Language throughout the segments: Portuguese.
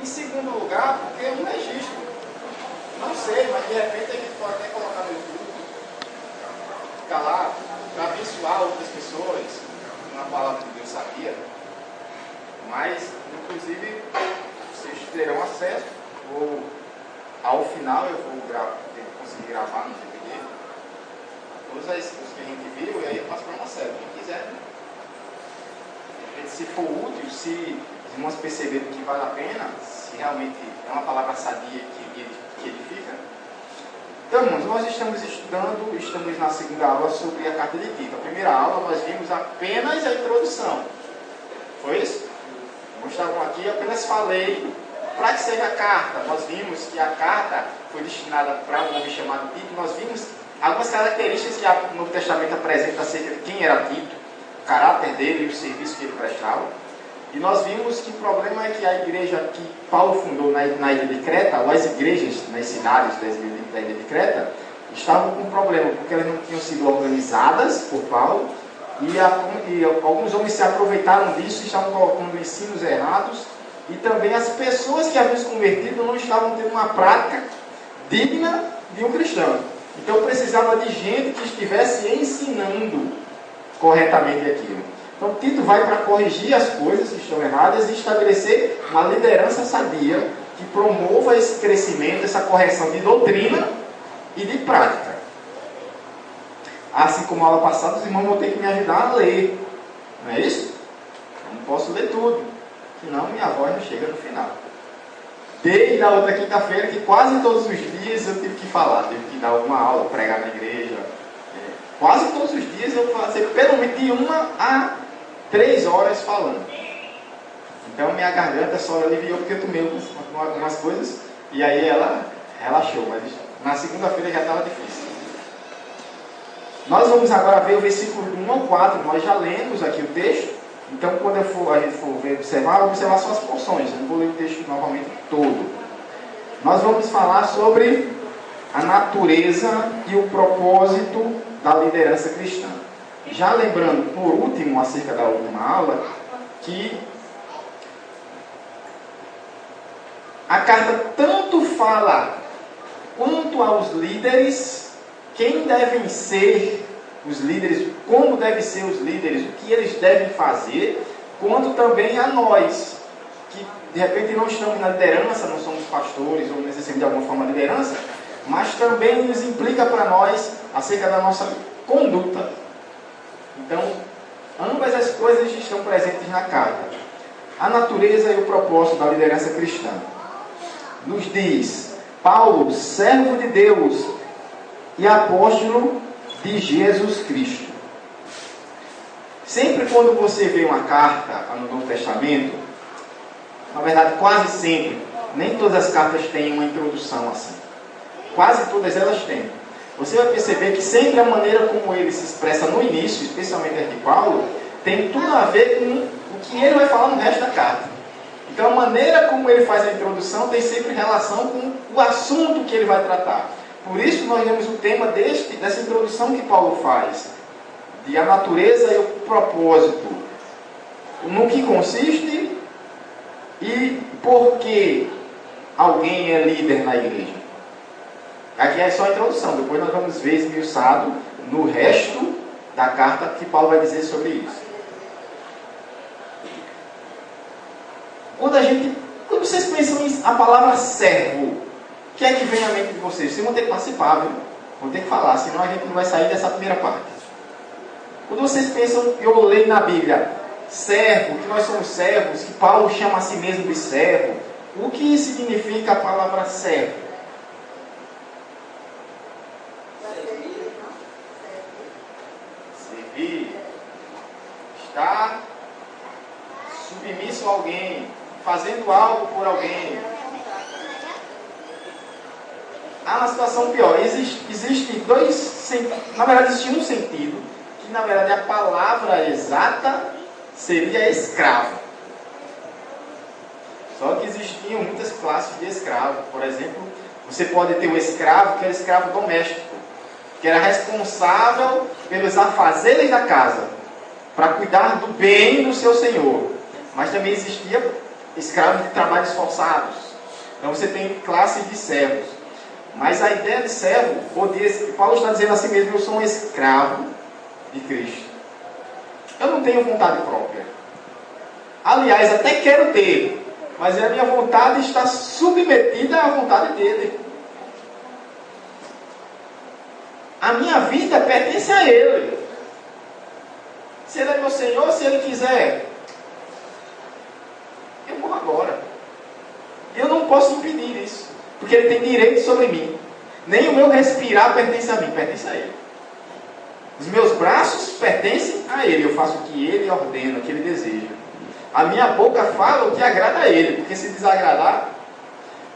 Em segundo lugar, porque é um registro. Não sei, mas de repente a gente pode até colocar no YouTube, ficar lá, para abençoar outras pessoas, uma palavra que Deus sabia. Mas, inclusive, vocês terão acesso, ou ao final eu vou conseguir gravar no DVD, todos os que a gente viu, e aí eu passo para uma série, quem quiser. Se for útil, se os irmãos perceberem que vale a pena, se realmente é uma palavra sadia que edifica. Então, irmãos, nós estamos na segunda aula sobre a carta de Tito. A primeira aula nós vimos apenas a introdução. Foi isso? Nós estávamos aqui, eu apenas falei para que seja a carta. Nós vimos que a carta foi destinada para um homem chamado Tito. Nós vimos algumas características que o Novo Testamento apresenta acerca de quem era Tito, o caráter dele e o serviço que ele prestava. E nós vimos que o problema é que a igreja que Paulo fundou na ilha de Creta, ou as igrejas nas cidades da ilha de Creta, estavam com um problema, porque elas não tinham sido organizadas por Paulo, e alguns homens se aproveitaram disso, estavam colocando ensinos errados, e também as pessoas que haviam se convertido não estavam tendo uma prática digna de um cristão. Então precisava de gente que estivesse ensinando corretamente aquilo. Então Tito vai para corrigir as coisas que estão erradas e estabelecer uma liderança sadia que promova esse crescimento, essa correção de doutrina e de prática. Assim como a aula passada, os irmãos vão ter que me ajudar a ler. Não é isso? Eu não posso ler tudo, senão minha voz não chega no final. Desde a outra quinta-feira, que quase todos os dias eu tive que falar, tive que dar uma aula, pregar na igreja. Quase todos os dias eu fazia pelo menos de 1 a 3 horas falando. Então minha garganta só aliviou porque eu tomei algumas coisas e aí ela relaxou, mas na segunda-feira já estava difícil. Nós vamos agora ver o versículo 1 ao 4, nós já lemos aqui o texto, então quando a gente for observar só as porções, eu não vou ler o texto novamente todo. Nós vamos falar sobre a natureza e o propósito da liderança cristã. Já lembrando, por último, acerca da última aula, que a carta tanto fala quanto aos líderes, quem devem ser os líderes, como devem ser os líderes, o que eles devem fazer, quanto também a nós, que de repente não estamos na liderança, não somos pastores ou necessitamos de alguma forma de liderança, mas também nos implica para nós acerca da nossa conduta. Então, ambas as coisas estão presentes na carta. A natureza e o propósito da liderança cristã. Nos diz Paulo, servo de Deus e apóstolo de Jesus Cristo. Sempre quando você vê uma carta no Novo Testamento, na verdade quase sempre, nem todas as cartas têm uma introdução assim. Quase todas elas têm. Você vai perceber que sempre a maneira como ele se expressa no início, especialmente aqui Paulo, tem tudo a ver com o que ele vai falar no resto da carta. Então a maneira como ele faz a introdução tem sempre relação com o assunto que ele vai tratar. Por isso nós vemos o tema dessa introdução que Paulo faz, de a natureza e o propósito, no que consiste e por que alguém é líder na igreja. Aqui é só a introdução, depois nós vamos ver esmiuçado no resto da carta que Paulo vai dizer sobre isso. Quando vocês pensam em a palavra servo, o que é que vem à mente de vocês? Vocês vão ter que participar, viu? Vão ter que falar, senão a gente não vai sair dessa primeira parte. Quando vocês pensam, eu leio na Bíblia, servo, que nós somos servos, que Paulo chama a si mesmo de servo, o que significa a palavra servo? Servir, estar submisso a alguém, fazendo algo por alguém. Há uma situação pior. Existe dois sentidos. Na verdade, existe um sentido, que na verdade a palavra exata seria escravo. Só que existiam muitas classes de escravo. Por exemplo, você pode ter um escravo que é o escravo doméstico, que era responsável pelos afazeres da casa, para cuidar do bem do seu senhor. Mas também existia escravos de trabalhos forçados. Então você tem classes de servos. Mas a ideia de servo, Paulo está dizendo assim mesmo, eu sou um escravo de Cristo. Eu não tenho vontade própria. Aliás, até quero ter, mas a minha vontade está submetida à vontade dele. A minha vida pertence a Ele. Se Ele é meu Senhor, se Ele quiser, eu morro agora. Eu não posso impedir isso, porque Ele tem direito sobre mim. Nem o meu respirar pertence a mim, pertence a Ele. Os meus braços pertencem a Ele. Eu faço o que Ele ordena, o que Ele deseja. A minha boca fala o que agrada a Ele, porque se desagradar...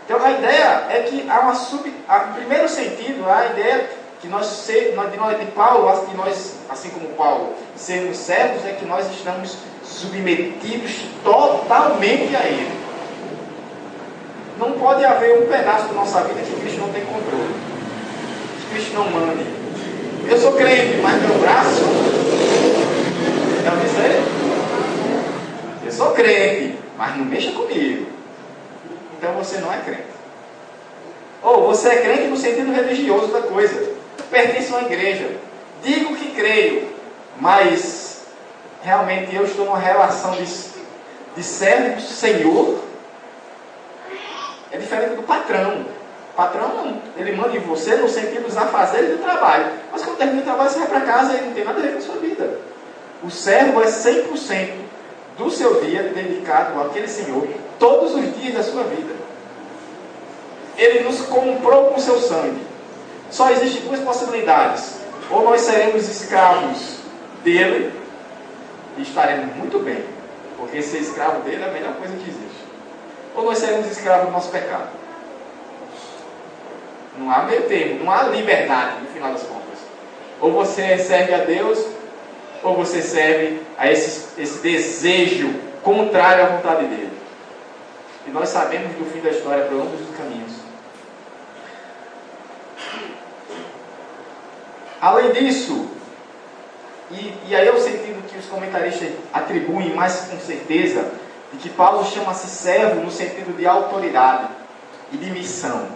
Então a ideia é que há em primeiro sentido, a ideia que de Paulo, que nós, assim como Paulo, sermos servos, é que nós estamos submetidos totalmente a Ele. Não pode haver um pedaço da nossa vida que Cristo não tem controle, que Cristo não mande. Eu sou crente, mas meu braço é o dizer. Eu sou crente, mas não mexa comigo. Então você não é crente. Ou você é crente no sentido religioso da coisa. Pertence a uma igreja. Digo que creio, mas realmente eu estou numa relação de servo do Senhor. É diferente do patrão. O patrão, ele manda em você no sentido dos afazeres do trabalho. Mas quando termina o trabalho, você vai para casa e não tem nada a ver com a sua vida. O servo é 100% do seu dia dedicado àquele Senhor, todos os dias da sua vida. Ele nos comprou com seu sangue. Só existem duas possibilidades. Ou nós seremos escravos dele e estaremos muito bem, porque ser escravo dele é a melhor coisa que existe. Ou nós seremos escravos do nosso pecado. Não há meio termo, não há liberdade no final das contas. Ou você serve a Deus, ou você serve a esse desejo contrário à vontade dele. E nós sabemos do fim da história por ambos os caminhos. Além disso, e aí é o sentido que os comentaristas atribuem mais com certeza, de que Paulo chama-se servo no sentido de autoridade e de missão.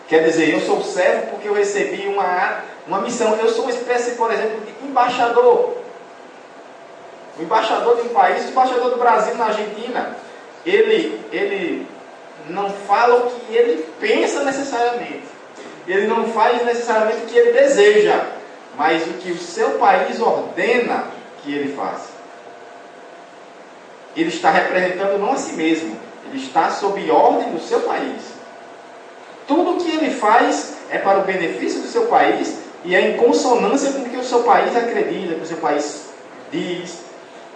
Quer dizer, eu sou servo porque eu recebi uma missão. Eu sou uma espécie, por exemplo, de embaixador. O embaixador de um país, o embaixador do Brasil na Argentina, ele não fala o que ele pensa necessariamente. Ele não faz necessariamente o que ele deseja, mas o que o seu país ordena que ele faça. Ele está representando não a si mesmo, ele está sob ordem do seu país. Tudo o que ele faz é para o benefício do seu país e é em consonância com o que o seu país acredita, com o seu país diz.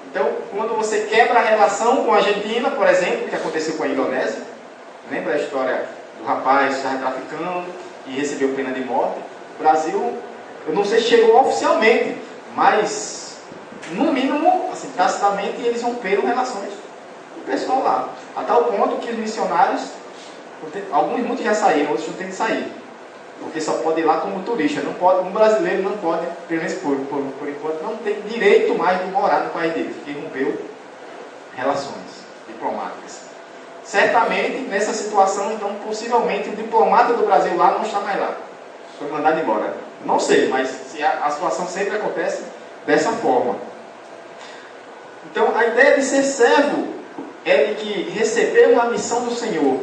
Então, quando você quebra a relação com a Argentina, por exemplo, que aconteceu com a Indonésia, lembra a história do rapaz que estava traficando e recebeu pena de morte? O Brasil, eu não sei se chegou oficialmente, mas no mínimo, assim, tacitamente, eles romperam relações com o pessoal lá. A tal ponto que os missionários, muitos já saíram, outros não têm que sair. Porque só pode ir lá como turista. Não pode, um brasileiro não pode, pelo menos por enquanto, não tem direito mais de morar no país dele, porque rompeu relações diplomáticas. Certamente, nessa situação, então, possivelmente, o diplomata do Brasil lá não está mais lá. Foi mandado embora. Não sei, mas a situação sempre acontece dessa forma. Então, a ideia de ser servo é de que receber uma missão do Senhor.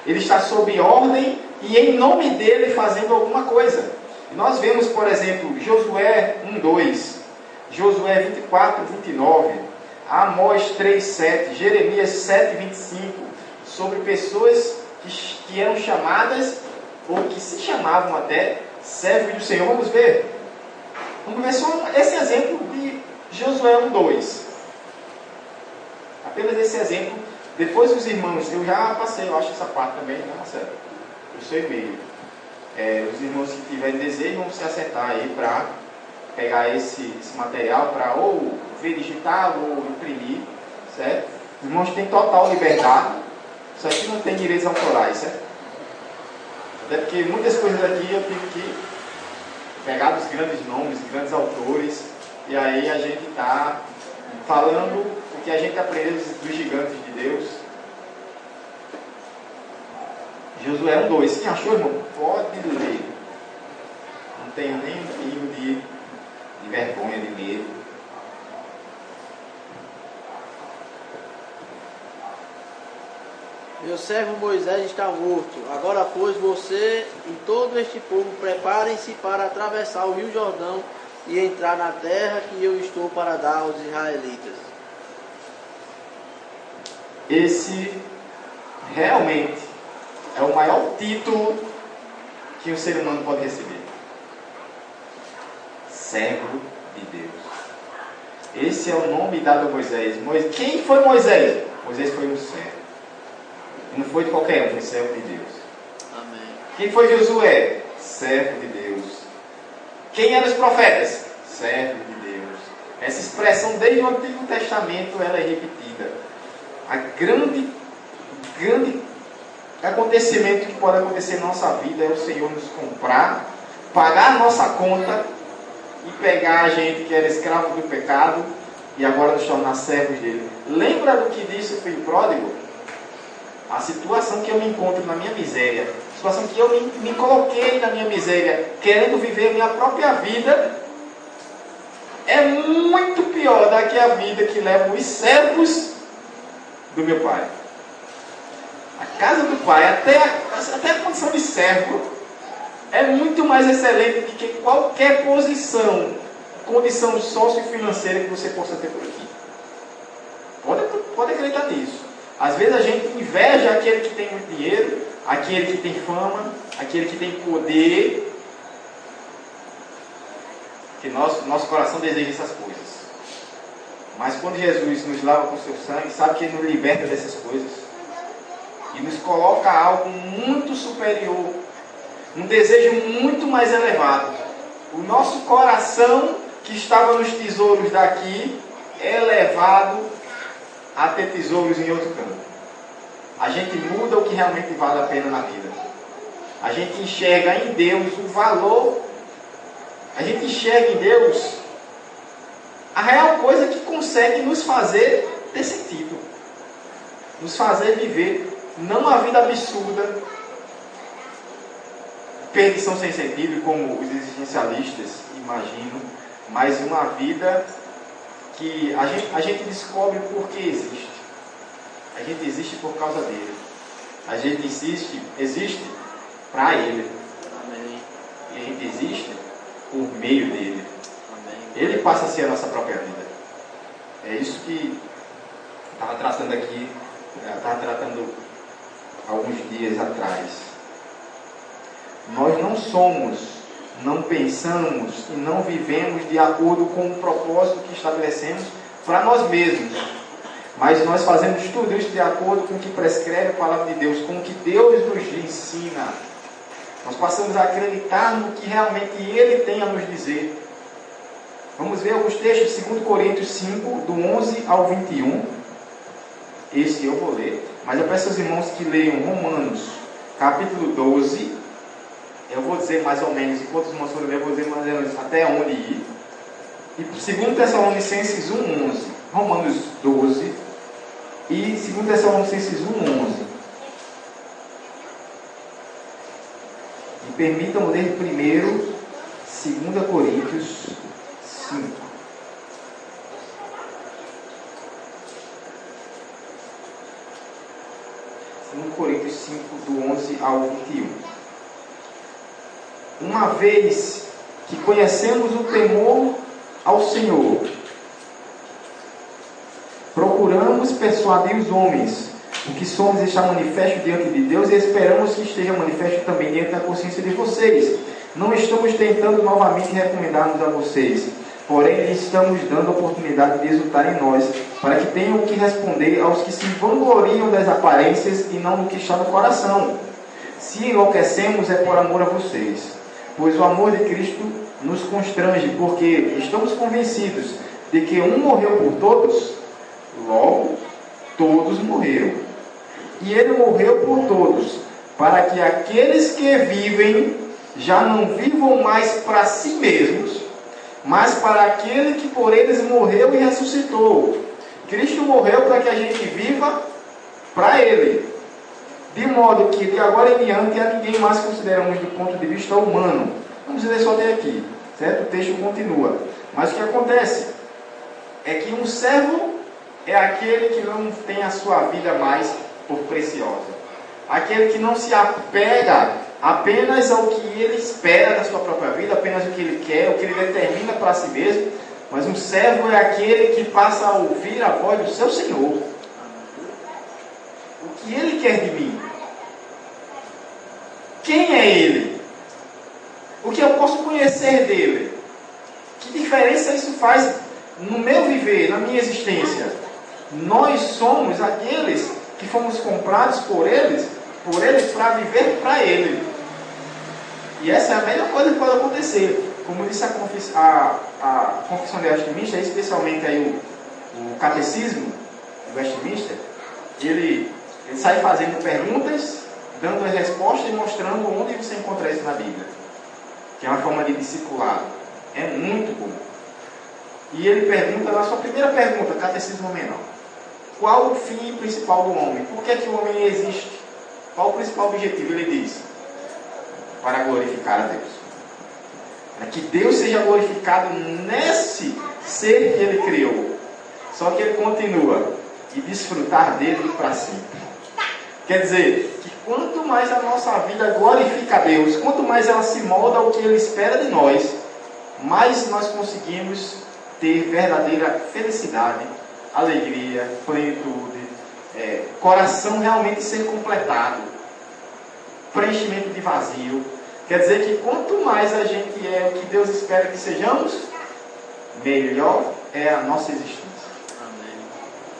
Ele está sob ordem e em nome dele fazendo alguma coisa. E nós vemos, por exemplo, Josué 1:2, Josué 24:29, Amós 3:7, Jeremias 7:25, sobre pessoas que eram chamadas, ou que se chamavam até, servos do Senhor. Vamos ver só esse exemplo de Josué 1:2. Apenas esse exemplo. Depois os irmãos, eu já passei, eu acho essa parte também, né, Marcelo? Eu sou e-mail. Os irmãos que tiverem desejo vão se acertar aí para pegar esse material para ou ver digital ou imprimir, certo? Os irmãos têm total liberdade. Isso aqui não tem direitos autorais, certo? Até porque muitas coisas aqui eu tive que pegar dos grandes nomes, grandes autores, e aí a gente está falando o que a gente aprendeu dos gigantes de Deus, Josué 1:2. Quem achou, irmão? Pode ler. Não tenho nem um pingo de vergonha, de medo. Meu servo Moisés está morto. Agora, pois, você e todo este povo preparem-se para atravessar o rio Jordão e entrar na terra que eu estou para dar aos israelitas. Esse realmente é o maior título que o ser humano pode receber. Servo de Deus. Esse é o nome dado a Moisés. Quem foi Moisés? Moisés foi um servo. Não foi de qualquer um, foi servo de Deus. Amém. Quem foi Josué? Servo de Deus. Quem eram os profetas? Servo de Deus. Essa expressão desde o Antigo Testamento ela é repetida. A grande acontecimento que pode acontecer na nossa vida é o Senhor nos comprar, pagar a nossa conta e pegar a gente que era escravo do pecado e agora nos tornar servos dele. Lembra do que disse o filho pródigo? A situação que eu me encontro na minha miséria, a situação que eu me coloquei na minha miséria, querendo viver a minha própria vida, é muito pior do que a vida que levam os servos do meu pai. A casa do pai, até a condição de servo, é muito mais excelente do que qualquer condição sociofinanceira que você possa ter por aqui. Pode acreditar nisso. Às vezes a gente inveja aquele que tem muito dinheiro, aquele que tem fama, aquele que tem poder. Que nosso coração deseja essas coisas. Mas quando Jesus nos lava com o seu sangue, sabe que Ele nos liberta dessas coisas. E nos coloca algo muito superior. Um desejo muito mais elevado. O nosso coração, que estava nos tesouros daqui, é levado a ter tesouros em outro canto. A gente muda o que realmente vale a pena na vida. A gente enxerga em Deus o valor. A gente enxerga em Deus a real coisa que consegue nos fazer ter sentido. Nos fazer viver não a vida absurda, perdição sem sentido, como os existencialistas imaginam, mas uma vida que a gente descobre por que existe. A gente existe por causa dele. A gente existe para ele. Amém. E a gente existe por meio dele. Amém. Ele passa a ser a nossa própria vida. É isso que estava tratando aqui, estava tratando alguns dias atrás. Nós não somos, não pensamos e não vivemos de acordo com o propósito que estabelecemos para nós mesmos. Mas nós fazemos tudo isso de acordo com o que prescreve a palavra de Deus, com o que Deus nos ensina. Nós passamos a acreditar no que realmente Ele tem a nos dizer. Vamos ver alguns textos de 2 Coríntios 5, do 11 ao 21. Esse eu vou ler, mas eu peço aos irmãos que leiam Romanos, capítulo 12. Eu vou dizer mais ou menos, enquanto os irmãos forem ler, eu vou dizer mais ou menos até onde ir. E 2 Tessalonicenses 1:11, Romanos 12 e 2 Tessalonicenses 1:11. E permitam ler primeiro 2 Coríntios 5. 2 Coríntios 5, do 11 ao 21. Uma vez que conhecemos o temor ao Senhor, procuramos persuadir os homens. O que somos está manifesto diante de Deus e esperamos que esteja manifesto também diante da consciência de vocês. Não estamos tentando novamente recomendar-nos a vocês, porém estamos dando a oportunidade de exultar em nós, para que tenham o que responder aos que se vangloriam das aparências e não do que está no coração. Se enlouquecemos é por amor a vocês, pois o amor de Cristo nos constrange, porque estamos convencidos de que um morreu por todos, logo todos morreram. E ele morreu por todos, para que aqueles que vivem já não vivam mais para si mesmos, mas para aquele que por eles morreu e ressuscitou. Cristo morreu para que a gente viva para Ele. De modo que de agora em diante a ninguém mais consideramos do ponto de vista humano. Vamos ler só até aqui, certo? O texto continua. Mas o que acontece é que um servo é aquele que não tem a sua vida mais por preciosa. Aquele que não se apega apenas ao que ele espera da sua própria vida, apenas o que ele quer, o que ele determina para si mesmo. Mas um servo é aquele que passa a ouvir a voz do seu Senhor. O que ele quer de mim? Quem é ele? O que eu posso conhecer dele? Que diferença isso faz no meu viver, na minha existência? Nós somos aqueles que fomos comprados por eles para viver para ele. E essa é a melhor coisa que pode acontecer. Como disse a Confissão de Westminster, especialmente aí o Catecismo de Westminster, ele sai fazendo perguntas, dando as respostas e mostrando onde você encontra isso na Bíblia. Que é uma forma de discipulado. É muito bom. E ele pergunta, na sua primeira pergunta, Catecismo Menor: qual o fim principal do homem? Por que é que o homem existe? Qual o principal objetivo? Ele diz: para glorificar a Deus. Para que Deus seja glorificado nesse ser que ele criou. Só que ele continua: e desfrutar dele para sempre. Quer dizer, que quanto mais a nossa vida glorifica a Deus, quanto mais ela se molda ao que ele espera de nós, mais nós conseguimos ter verdadeira felicidade, alegria, plenitude, coração realmente ser completado, preenchimento de vazio. Quer dizer que quanto mais a gente é o que Deus espera que sejamos, melhor é a nossa existência. Amém.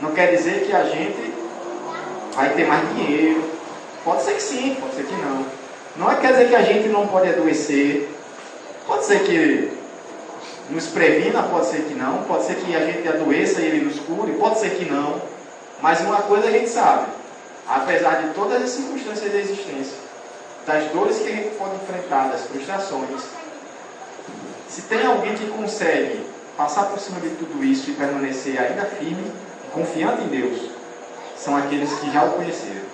Não quer dizer que a gente vai ter mais dinheiro. Pode ser que sim, pode ser que não. Não quer dizer que a gente não pode adoecer. Pode ser que nos previna, pode ser que não. Pode ser que a gente adoeça e ele nos cure, pode ser que não. Mas uma coisa a gente sabe: apesar de todas as circunstâncias da existência, das dores que a gente pode enfrentar, das frustrações, se tem alguém que consegue passar por cima de tudo isso e permanecer ainda firme, confiante em Deus, são aqueles que já o conheceram.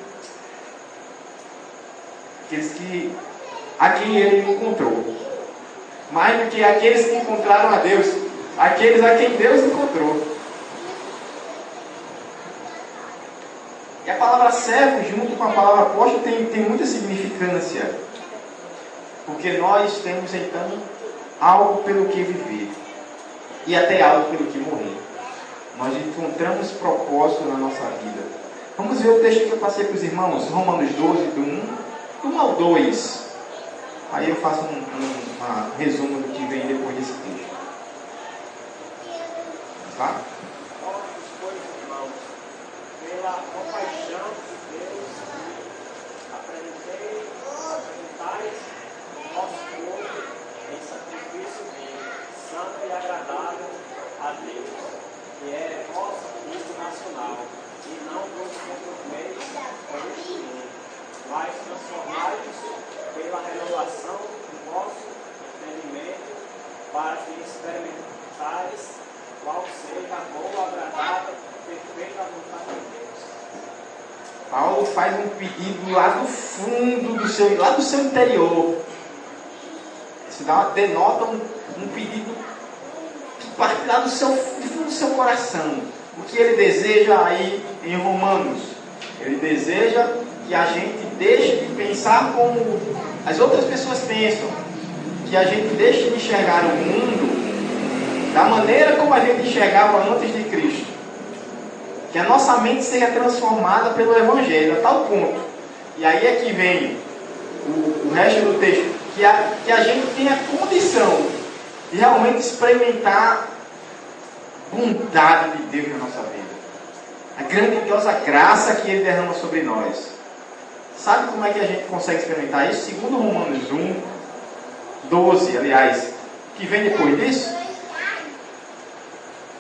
Aqueles a quem ele encontrou. Mais do que aqueles que encontraram a Deus, aqueles a quem Deus encontrou. E a palavra servo, junto com a palavra apóstolo, tem muita significância. Porque nós temos, então, algo pelo que viver. E até algo pelo que morrer. Nós encontramos propósito na nossa vida. Vamos ver o texto que eu passei para os irmãos. Romanos 12, do 1 ao 2. Aí eu faço um resumo do que vem depois desse texto. Tá? Pela compaixão de Deus, apresentais nosso corpo em sacrifício santo e agradável a Deus, que é vosso culto nacional, e não vos conformeis com este mundo, mas transformai-vos pela renovação do vosso entendimento, para que experimentais qual seja a boa, agradável, perfeita vontade de Deus. Paulo faz um pedido lá do fundo lá do seu interior. Isso denota um pedido que parte lá do fundo do seu coração. O que ele deseja aí em Romanos? Ele deseja que a gente deixe de pensar como as outras pessoas pensam. Que a gente deixe de enxergar o mundo da maneira como a gente enxergava antes de Cristo. Que a nossa mente seja transformada pelo Evangelho, a tal ponto. E aí é que vem o resto do texto. Que a gente tenha condição de realmente experimentar a bondade de Deus na nossa vida. A grandiosa graça que Ele derrama sobre nós. Sabe como é que a gente consegue experimentar isso? Segundo Romanos 1:12, aliás, que vem depois disso.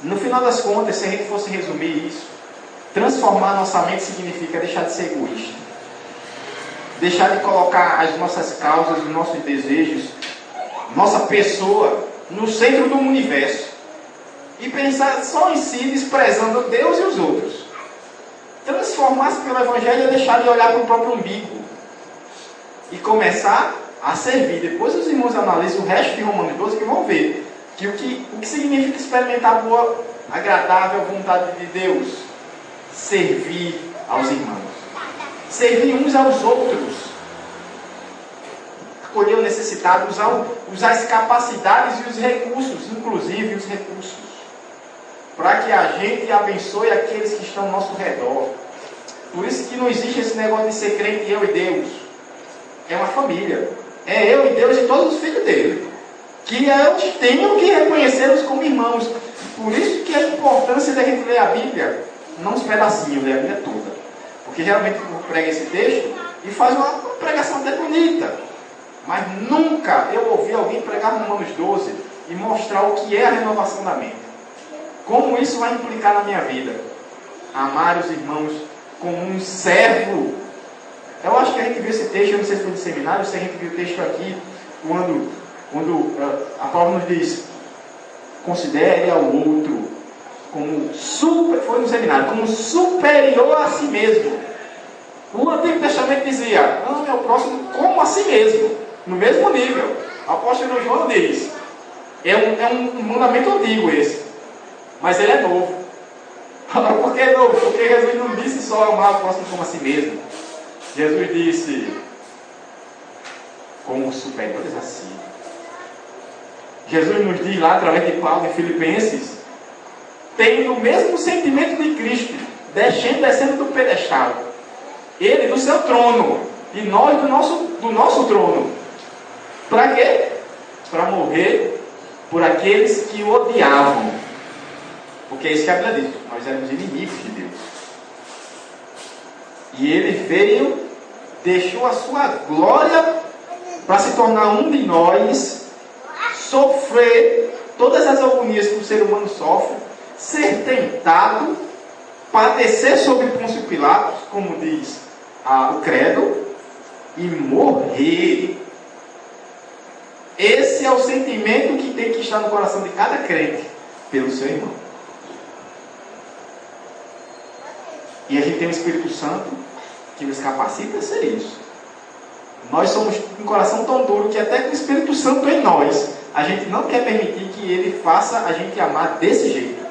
No final das contas, se a gente fosse resumir isso, transformar nossa mente significa deixar de ser egoísta. Deixar de colocar as nossas causas, os nossos desejos, nossa pessoa no centro do universo. E pensar só em si, desprezando Deus e os outros. transformar-se pelo Evangelho é deixar de olhar para o próprio umbigo e começar a servir. Depois os irmãos analisam o resto de Romanos 12 que vão ver que o que significa experimentar a boa, agradável vontade de Deus. Servir aos irmãos. Servir uns aos outros. Acolher o necessitado, usar as capacidades e os recursos, inclusive os recursos, para que a gente abençoe aqueles que estão ao nosso redor. Por isso que não existe esse negócio de ser crente eu e Deus. É uma família. É eu e Deus e todos os filhos dele. Que eu tenho que reconhecê-los como irmãos. Por isso que a importância da gente ler a Bíblia, não os pedacinhos, ler a Bíblia toda. Porque realmente eu prego esse texto e faz uma pregação até bonita. Mas nunca eu ouvi alguém pregar Romanos 12 e mostrar o que é a renovação da mente. Como isso vai implicar na minha vida? Amar os irmãos como um servo. Eu acho que a gente viu esse texto, eu não sei se foi no seminário, se a gente viu o texto aqui, quando a palavra nos diz, considere ao outro como foi no seminário, como superior a si mesmo. O Antigo Testamento dizia, ame ao próximo como a si mesmo, no mesmo nível. O apóstolo João diz, é um mandamento antigo esse, mas ele é novo. Por que é novo? Porque Jesus não disse só amar o próximo como a si mesmo. Jesus disse, como superiores a si. Jesus nos diz lá, através de Paulo em Filipenses, tendo o mesmo sentimento de Cristo, descendo do pedestal. Ele do seu trono, e nós do nosso trono. Para quê? Para morrer por aqueles que o odiavam. Porque é isso que a Bíblia diz, nós éramos inimigos de Deus. E ele veio, deixou a sua glória para se tornar um de nós, sofrer todas as agonias que o ser humano sofre, ser tentado, padecer sobre Pôncio Pilatos, como diz o credo, e morrer. Esse é o sentimento que tem que estar no coração de cada crente pelo seu irmão. E a gente tem o Espírito Santo que nos capacita a ser isso. Nós somos um coração tão duro que até com o Espírito Santo em nós, a gente não quer permitir que ele faça a gente amar desse jeito.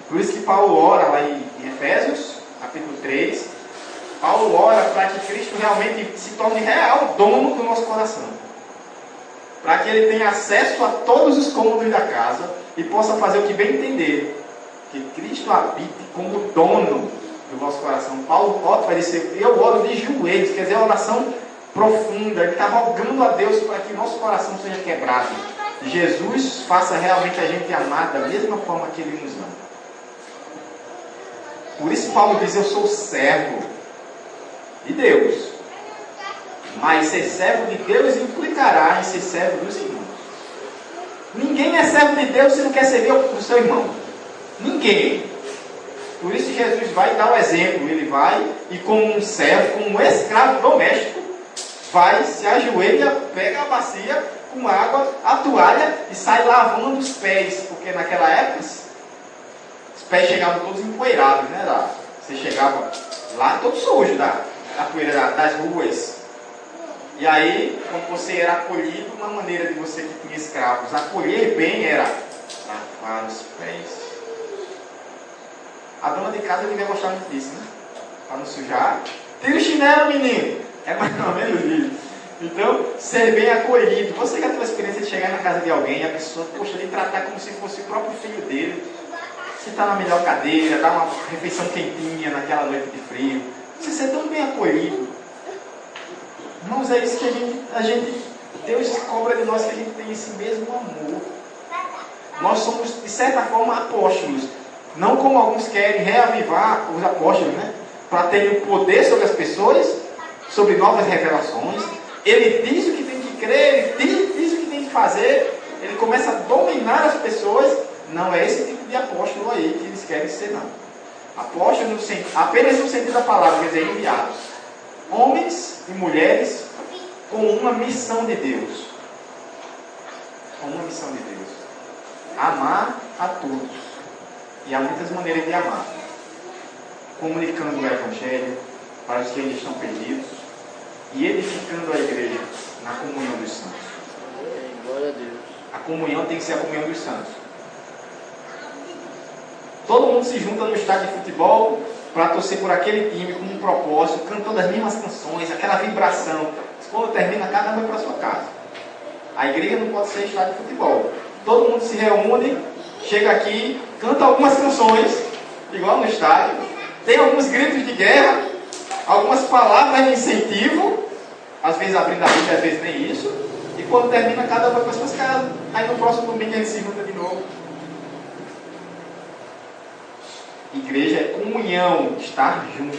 Por isso que Paulo ora lá em Efésios, capítulo 3, Paulo ora para que Cristo realmente se torne real dono do nosso coração. Para que ele tenha acesso a todos os cômodos da casa e possa fazer o que bem entender. Que Cristo habite como dono do vosso coração. Paulo vai dizer, eu oro de joelhos, quer dizer, uma oração profunda. Ele está rogando a Deus para que o nosso coração seja quebrado. Jesus faça realmente a gente amar da mesma forma que ele nos ama. Por isso Paulo diz, eu sou servo de Deus. Mas ser servo de Deus implicará em ser servo dos irmãos. Ninguém é servo de Deus se não quer servir o seu irmão. Ninguém. Por isso Jesus vai dar o exemplo. Ele vai e como um servo, como um escravo doméstico, vai, se ajoelha, pega a bacia com água, a toalha e sai lavando os pés. Porque naquela época os pés chegavam todos empoeirados, né? Você chegava lá todo sujo da poeira das ruas. E aí, quando você era acolhido, uma maneira de você que tinha escravos acolher bem era lavar os pés. A dona de casa devia gostar muito disso, né? Para não sujar. Tira o chinelo, menino! É mais ou menos isso. Então, ser bem acolhido. Você já teve a experiência de chegar na casa de alguém e a pessoa, poxa, lhe tratar como se fosse o próprio filho dele. Você está na melhor cadeira, dá uma refeição quentinha naquela noite de frio. Você ser tão bem acolhido. Irmãos, é isso que a gente Deus cobra de nós, que a gente tem esse mesmo amor. Nós somos, de certa forma, apóstolos. Não como alguns querem reavivar os apóstolos, né? Para terem o poder sobre as pessoas, sobre novas revelações. Ele diz o que tem que crer, ele diz o que tem que fazer, ele começa a dominar as pessoas. Não é esse tipo de apóstolo aí que eles querem ser, não. Apóstolo apenas no sentido da palavra, quer dizer, enviados. Homens e mulheres com uma missão de Deus. Com uma missão de Deus. Amar a todos. E há muitas maneiras de amar. Comunicando o Evangelho para os que ainda estão perdidos e edificando a igreja na comunhão dos santos. Glória a Deus. A comunhão tem que ser a comunhão dos santos. Todo mundo se junta no estádio de futebol para torcer por aquele time com um propósito, cantando as mesmas canções, aquela vibração. Quando termina, cada um vai para sua casa. A igreja não pode ser estádio de futebol. Todo mundo se reúne, chega aqui, canta algumas canções, igual no estádio, tem alguns gritos de guerra, algumas palavras de incentivo, às vezes abrindo a Bíblia, às vezes nem isso, e quando termina, cada um vai para suas casas. Aí no próximo domingo a gente se junta de novo. Igreja é comunhão, estar junto,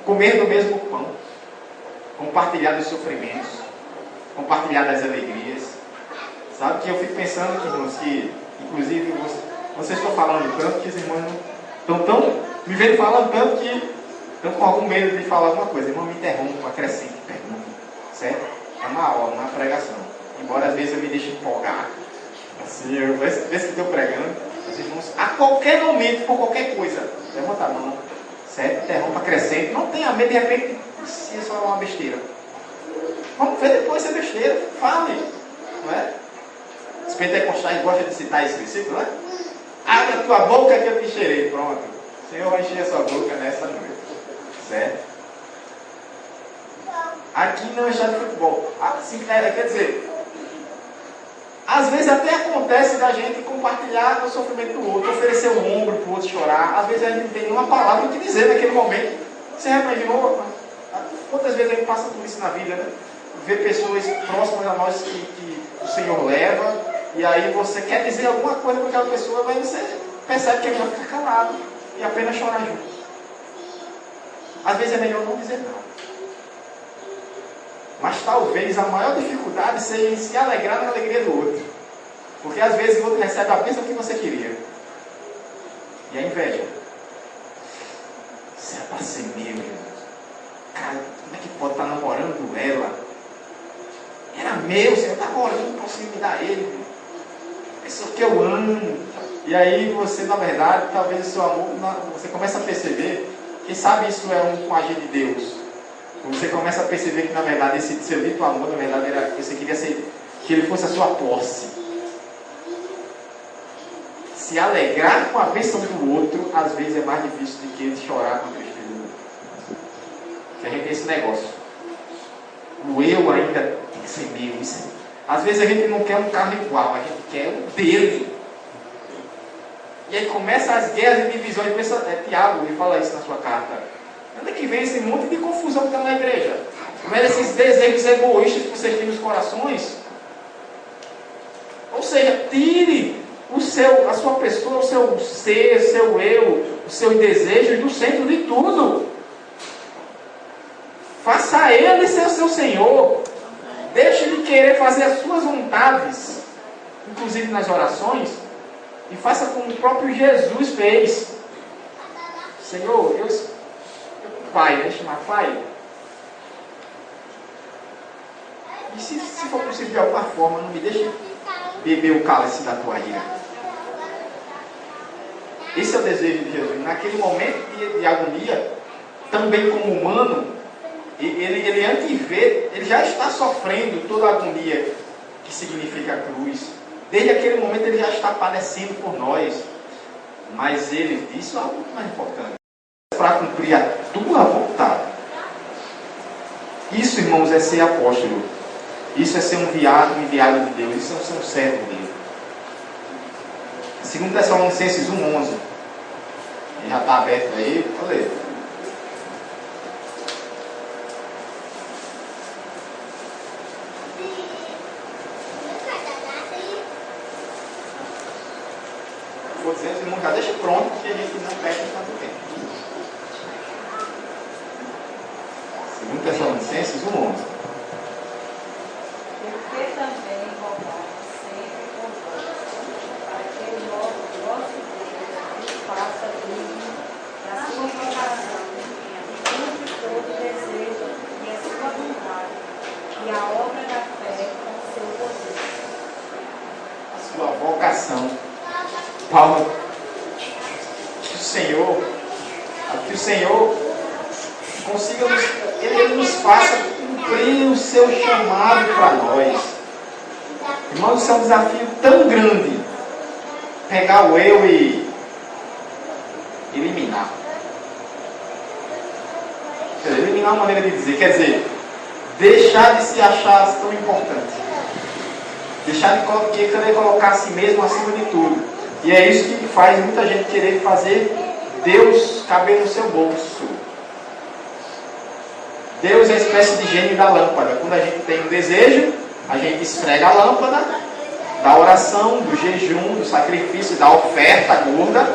comer do mesmo pão, compartilhar dos sofrimentos, compartilhar das alegrias. Sabe que eu fico pensando, irmãos, que inclusive vocês estão falando tanto que os irmãos estão me vendo falando tanto que estão com algum medo de falar alguma coisa. Irmão, me interrompa, acrescente, pergunta, certo? É uma aula, uma pregação. Embora às vezes eu me deixe empolgar, assim, eu vejo que estou pregando. Os irmãos, a qualquer momento, por qualquer coisa, levanta a mão, certo? Interrompa, acrescente. Não tenha medo, de repente, se isso é uma besteira. Vamos ver depois se é besteira. Fale, não é? Os pentecostais gostam de citar esse versículo, não é? Abre a tua boca que eu te encherei. Pronto. O Senhor vai encher a sua boca nessa noite. Certo? Aqui não é chá de futebol. Assim, quer dizer, às vezes até acontece da gente compartilhar o sofrimento do outro, oferecer o ombro para o outro chorar. Às vezes a gente não tem nenhuma palavra que dizer naquele momento. Você reparou de novo? Quantas vezes a gente passa por isso na vida, né? Ver pessoas próximas a nós que o Senhor leva, e aí você quer dizer alguma coisa para aquela pessoa, mas você percebe que é melhor ficar calado e apenas chorar junto. Às vezes é melhor não dizer nada. Mas talvez a maior dificuldade seja em se alegrar na alegria do outro. Porque às vezes o outro recebe a bênção que você queria. E a inveja. Isso é para ser meu, irmão. Cara, como é que pode estar namorando ela? Era meu, você está namorando, não posso me dar ele. Pessoa que eu amo. E aí você, na verdade, talvez o seu amor, você começa a perceber, quem sabe isso é um agir de Deus. Você começa a perceber que, na verdade, esse seu dito amor, na verdade, era que você queria que ele fosse a sua posse. Se alegrar com a bênção do outro, às vezes é mais difícil do que ele chorar com a tristeza do outro. Porque a gente tem esse negócio. O eu ainda tem que ser meu. Às vezes a gente não quer um carro igual, a gente quer o dele. E aí começa as guerras e divisões. Tiago, ele fala isso na sua carta. Onde é que vem esse monte de confusão que está na igreja? Como é esses desejos egoístas que vocês têm nos corações? Ou seja, tire a sua pessoa, o seu ser, o seu eu, os seus desejos do centro de tudo. Faça ele ser o seu Senhor. Deixe de querer fazer as suas vontades, inclusive nas orações, e faça como o próprio Jesus fez. Senhor, Pai, vai chamar Pai. E se for possível de alguma forma, não me deixe beber o cálice da tua ira. Esse é o desejo de Jesus. Naquele momento de agonia, também como humano, ele antes de ver, ele já está sofrendo toda a agonia que significa a cruz. Desde aquele momento ele já está padecendo por nós. Mas ele disse algo muito mais importante. Para cumprir a tua vontade. Isso, irmãos, é ser apóstolo. Isso é ser um enviado de Deus. Isso é ser um servo de Deus. 2 Tessalonicenses 1:11. Já está aberto aí. Vou ler. Vou dizer, irmão, já deixa pronto, porque a gente não perde tanto tempo. 2 Tessalonicenses 1:11. Porque também rogamos sempre convosco, para que o nosso Deus nos faça digno da sua vocação Que o Senhor consiga Ele nos faça cumprir o seu chamado para nós. Irmãos, isso é um desafio tão grande. Pegar o eu e eliminar. Eliminar uma maneira de dizer, quer dizer, deixar de se achar tão importante. Deixar de querer colocar a si mesmo acima de tudo. E é isso que faz muita gente querer fazer Deus caber no seu bolso. Deus é a espécie de gênio da lâmpada. Quando a gente tem um desejo, a gente esfrega a lâmpada, da oração, do jejum, do sacrifício, da oferta gorda.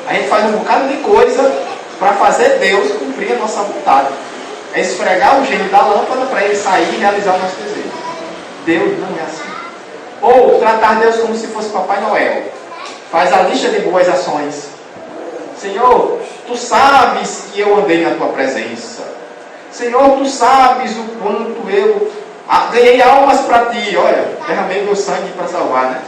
A gente faz um bocado de coisa para fazer Deus cumprir a nossa vontade. É esfregar o gênio da lâmpada para ele sair e realizar o nosso desejo. Deus não é assim. Ou tratar Deus como se fosse Papai Noel. Faz a lista de boas ações. Senhor, tu sabes que eu andei na tua presença. Senhor, tu sabes o quanto eu ganhei almas para ti. Olha, derramei meu sangue para salvar, né?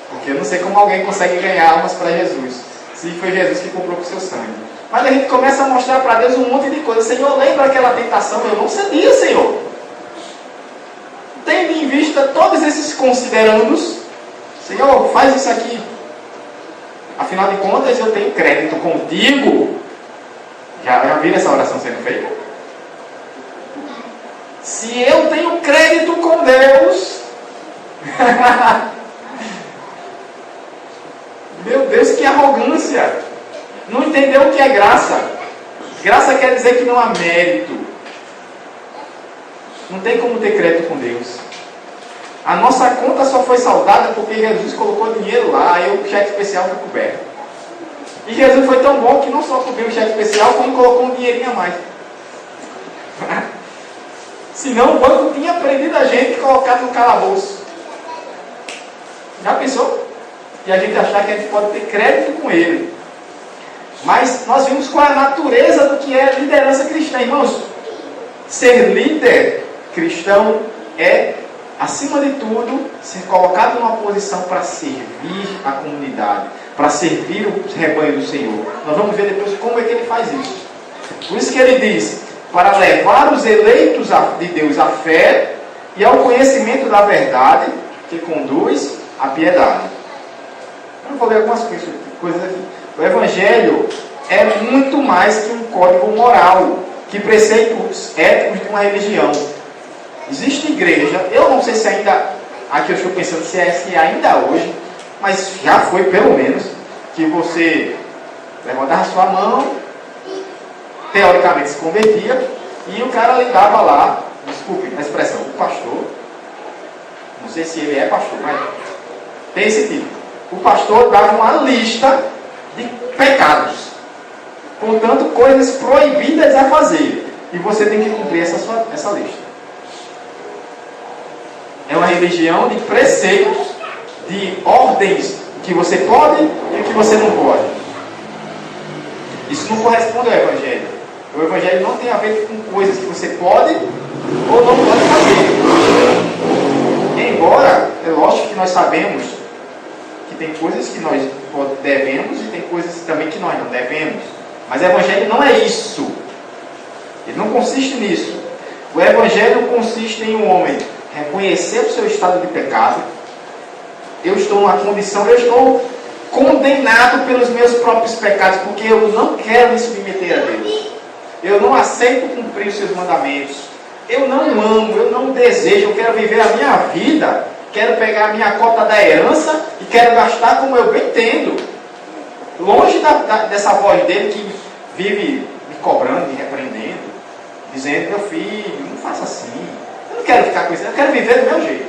Porque eu não sei como alguém consegue ganhar almas para Jesus, se foi Jesus que comprou com seu sangue. Mas a gente começa a mostrar para Deus um monte de coisa. Senhor, lembra aquela tentação? Eu não cedia, Senhor. Tendo em vista todos esses considerandos, Senhor, faz isso aqui. Afinal de contas, eu tenho crédito contigo. Já viram essa oração sendo feita? Se eu tenho crédito com Deus, meu Deus, que arrogância! Não entendeu o que é graça. Graça quer dizer que não há mérito. Não tem como ter crédito com Deus. A nossa conta só foi saldada porque Jesus colocou dinheiro lá e o cheque especial foi coberto. E Jesus foi tão bom que não só cobriu o cheque especial, como colocou um dinheirinho a mais. Senão o banco tinha prendido a gente e colocado no calabouço. Já pensou? E a gente achar que a gente pode ter crédito com ele. Mas nós vimos qual é a natureza do que é liderança cristã. Irmãos, ser líder cristão é, acima de tudo, ser colocado numa posição para servir a comunidade, para servir o rebanho do Senhor. Nós vamos ver depois como é que ele faz isso. Por isso que ele diz, para levar os eleitos de Deus à fé e ao conhecimento da verdade, que conduz à piedade. Eu vou ler algumas coisas aqui. O Evangelho é muito mais que um código moral, que preceitos éticos de uma religião. Existe igreja, eu não sei se ainda, aqui eu estou pensando se é ainda hoje, mas já foi pelo menos, que você levantava a sua mão, teoricamente se convertia, e o cara lhe dava lá, desculpe a expressão, o pastor, não sei se ele é pastor, mas tem esse tipo. O pastor dava uma lista de pecados, portanto, coisas proibidas a fazer, e você tem que cumprir essa lista. É uma religião de preceitos, de ordens, o que você pode e o que você não pode. Isso não corresponde ao Evangelho. O Evangelho não tem a ver com coisas que você pode ou não pode fazer. Embora, é lógico que nós sabemos que tem coisas que nós devemos e tem coisas também que nós não devemos. Mas o Evangelho não é isso. Ele não consiste nisso. O Evangelho consiste em um homem reconhecer o seu estado de pecado. Eu estou numa condição, eu estou condenado pelos meus próprios pecados, porque eu não quero me submeter a Deus. Eu não aceito cumprir os seus mandamentos. Eu não amo, eu não desejo, eu quero viver a minha vida, quero pegar a minha cota da herança e quero gastar como eu bem entendo. Longe dessa voz dele que vive me cobrando, me repreendendo, dizendo, meu filho, não faça assim. Eu não quero ficar com isso, eu quero viver do meu jeito.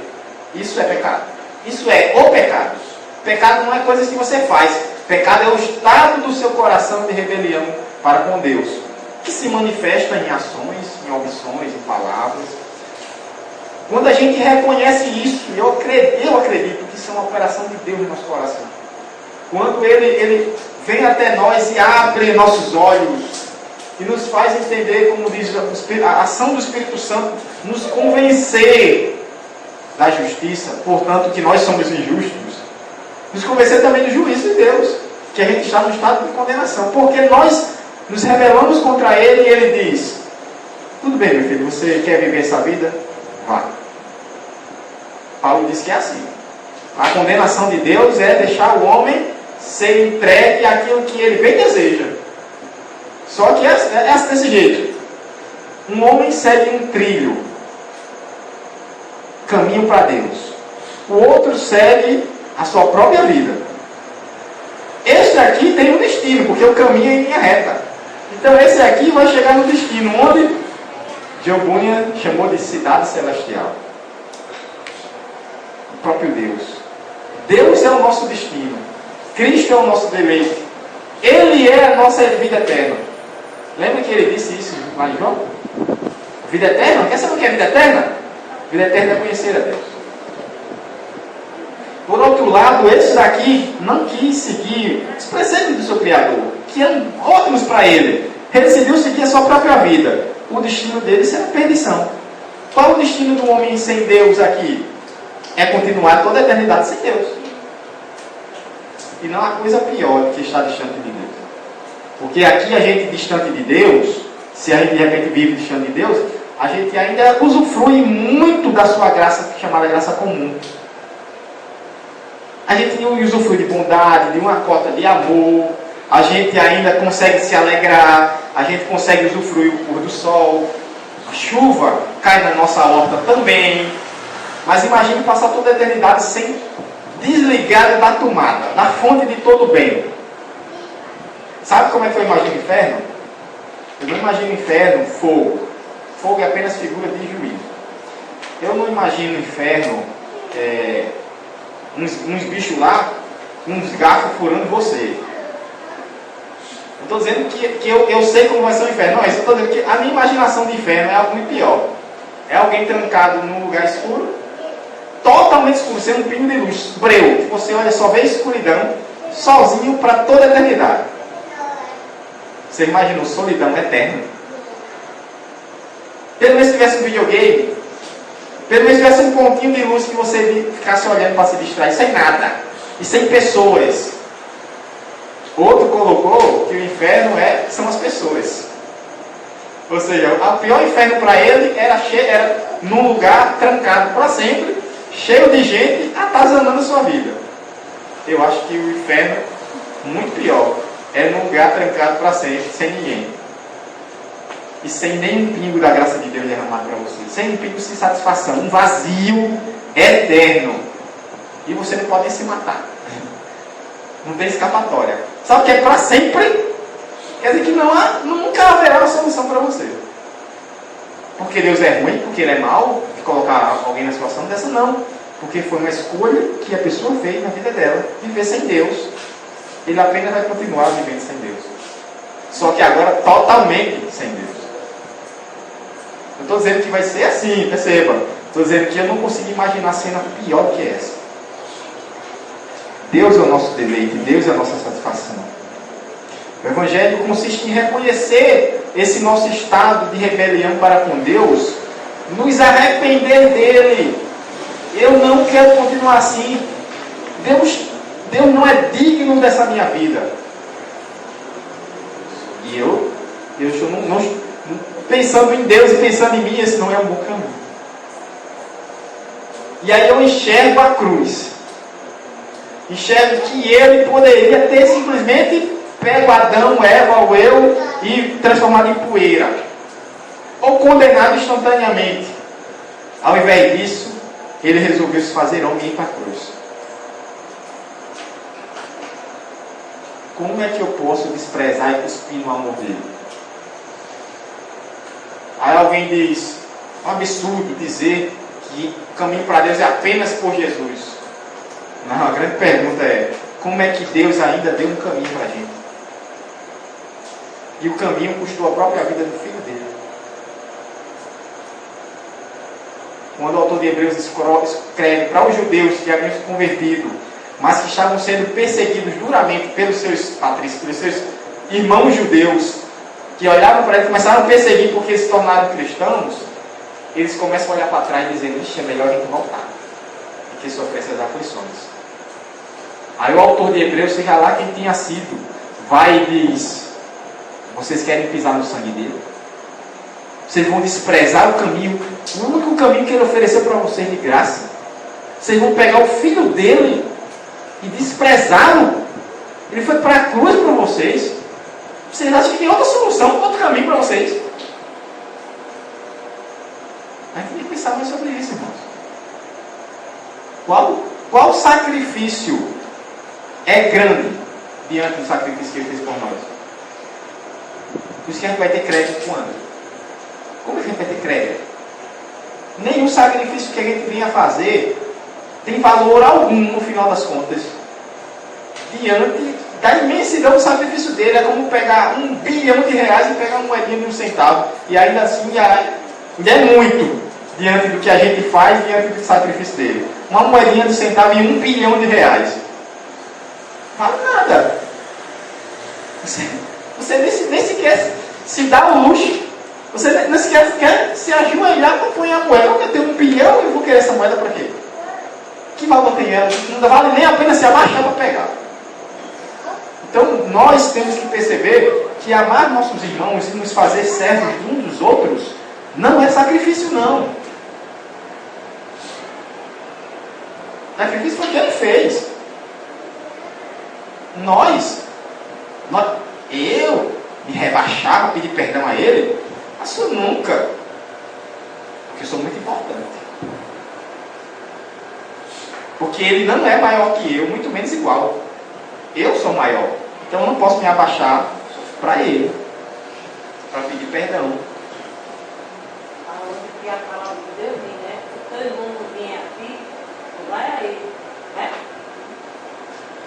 Isso é pecado. Isso é o pecado. Pecado não é coisa que você faz. Pecado é o estado do seu coração de rebelião para com Deus, que se manifesta em ações, em omissões, em palavras. Quando a gente reconhece isso, eu acredito que isso é uma operação de Deus no nosso coração. Quando Ele vem até nós e abre nossos olhos e nos faz entender, como diz a ação do Espírito Santo, nos convencer da justiça, portanto que nós somos injustos, nos convencer também do juízo de Deus, que a gente está no estado de condenação, porque nós nos rebelamos contra ele e ele diz: tudo bem, meu filho, você quer viver essa vida? Vai. Paulo diz que é assim. A condenação de Deus é deixar o homem ser entregue àquilo que ele bem deseja. Só que é desse jeito. Um homem segue um trilho, caminho para Deus. O outro segue a sua própria vida. Este aqui tem um destino, porque o caminho é em linha reta. Então esse aqui vai chegar no destino, onde John Bunyan chamou de cidade celestial. O próprio Deus. Deus é o nosso destino. Cristo é o nosso deleite. Ele é a nossa vida eterna. Lembra que ele disse isso lá em João? Vida eterna? Quer saber o que é vida eterna? Vida eterna é conhecer a Deus. Por outro lado, esse daqui não quis seguir os preceitos do seu Criador, que eram ótimos para ele. Ele decidiu seguir a sua própria vida. O destino dele será perdição. Qual o destino do homem sem Deus aqui? É continuar toda a eternidade sem Deus. E não há coisa pior do que estar distante de Deus. Porque aqui a gente distante de Deus, se a gente de repente vive distante de Deus, a gente ainda usufrui muito da sua graça, chamada graça comum. A gente usufrui de bondade, de uma cota de amor, a gente ainda consegue se alegrar, a gente consegue usufruir o pôr do sol, a chuva cai na nossa horta também. Mas imagine passar toda a eternidade sem desligar da tomada, da fonte de todo o bem. Sabe como é que eu imagino o inferno? Eu não imagino o inferno fogo. Fogo é apenas figura de juízo. Eu não imagino o inferno uns bichos lá, uns garfos furando você. Eu estou dizendo que eu sei como vai ser o inferno. Não, eu estou dizendo que a minha imaginação de inferno é algo muito pior. É alguém trancado num lugar escuro, totalmente escuro, sem um pingo de luz, breu, que você olha só vê escuridão, sozinho para toda a eternidade. Você imaginou solidão eterna? Pelo menos se tivesse um videogame, pelo menos tivesse um pontinho de luz que você ficasse olhando para se distrair, sem nada, e sem pessoas. Outro colocou que o inferno são as pessoas. Ou seja, o pior inferno para ele era num lugar trancado para sempre, cheio de gente atazanando a sua vida. Eu acho que o inferno, muito pior, é num lugar trancado para sempre, sem ninguém. E sem nenhum pingo da graça de Deus derramado para você. Sem um pingo de satisfação. Um vazio eterno. E você não pode se matar. Não tem escapatória. Sabe o que é para sempre? Quer dizer que nunca haverá uma solução para você. Porque Deus é ruim, porque Ele é mau, de colocar alguém na situação dessa, não. Porque foi uma escolha que a pessoa fez na vida dela, viver sem Deus. Ele apenas vai continuar vivendo sem Deus. Só que agora totalmente sem Deus. Eu estou dizendo que vai ser assim, perceba. Estou dizendo que eu não consigo imaginar cena pior do que essa. Deus é o nosso deleite, Deus é a nossa satisfação. O Evangelho consiste em reconhecer esse nosso estado de rebelião para com Deus, nos arrepender dele. Eu não quero continuar assim. Deus não é digno dessa minha vida. E eu estou pensando em Deus e pensando em mim, esse não é um bom caminho. E aí eu enxergo a cruz. Enxergo que ele poderia ter simplesmente pego Adão, Eva ou eu e transformado em poeira. Ou condenado instantaneamente. Ao invés disso, ele resolveu se fazer homem e ir para a cruz. Como é que eu posso desprezar e cuspir no amor dele? Aí alguém diz, é um absurdo dizer que o caminho para Deus é apenas por Jesus. Não, a grande pergunta é, como é que Deus ainda deu um caminho para a gente? E o caminho custou a própria vida do filho dele. Quando o autor de Hebreus escreve para os judeus que haviam se convertido, mas que estavam sendo perseguidos duramente pelos seus patrícios, pelos seus irmãos judeus, que olhavam para ele e começaram a perseguir porque se tornaram cristãos, eles começam a olhar para trás dizendo, é melhor a gente voltar do que sofrer essas aflições. Aí o autor de Hebreus, seja lá quem tenha sido, vai e diz, Vocês querem pisar no sangue dele? Vocês vão desprezar o caminho, o único caminho que ele ofereceu para vocês de graça? Vocês vão pegar o filho dele e desprezá-lo? Ele foi para a cruz para vocês. Vocês acham que tem outra solução, outro caminho para vocês? A gente tem que pensar mais sobre isso, irmãos. Qual sacrifício é grande diante do sacrifício que ele fez por nós? Por isso que a gente vai ter crédito quando? Como é que a gente vai ter crédito? Nenhum sacrifício que a gente vinha fazer tem valor algum no final das contas. Diante da imensidão do sacrifício dele, é como pegar R$1 bilhão e pegar uma moedinha de 1 centavo. E ainda assim ainda é muito diante do que a gente faz, diante do sacrifício dele. Uma moedinha de centavo e R$1 bilhão. Vale nada. Você nem sequer se dá o luxo. Você nem sequer quer se ajoelhar para pôr a moeda. Eu tenho R$1 bilhão e eu vou querer essa moeda para quê? Que valor tem ela? Não vale nem a pena se abaixar para pegar. Então, nós temos que perceber que amar nossos irmãos e nos fazer servos uns dos outros não é sacrifício, não. Sacrifício foi o que ele fez. Eu me rebaixar para pedir perdão a ele? Isso nunca. Porque eu sou muito importante. Porque ele não é maior que eu, muito menos igual. Eu sou maior. Então eu não posso me abaixar para ele, para pedir perdão. Aonde que a palavra de Deus diz, né? Se todo mundo vem aqui, vai a ele, né?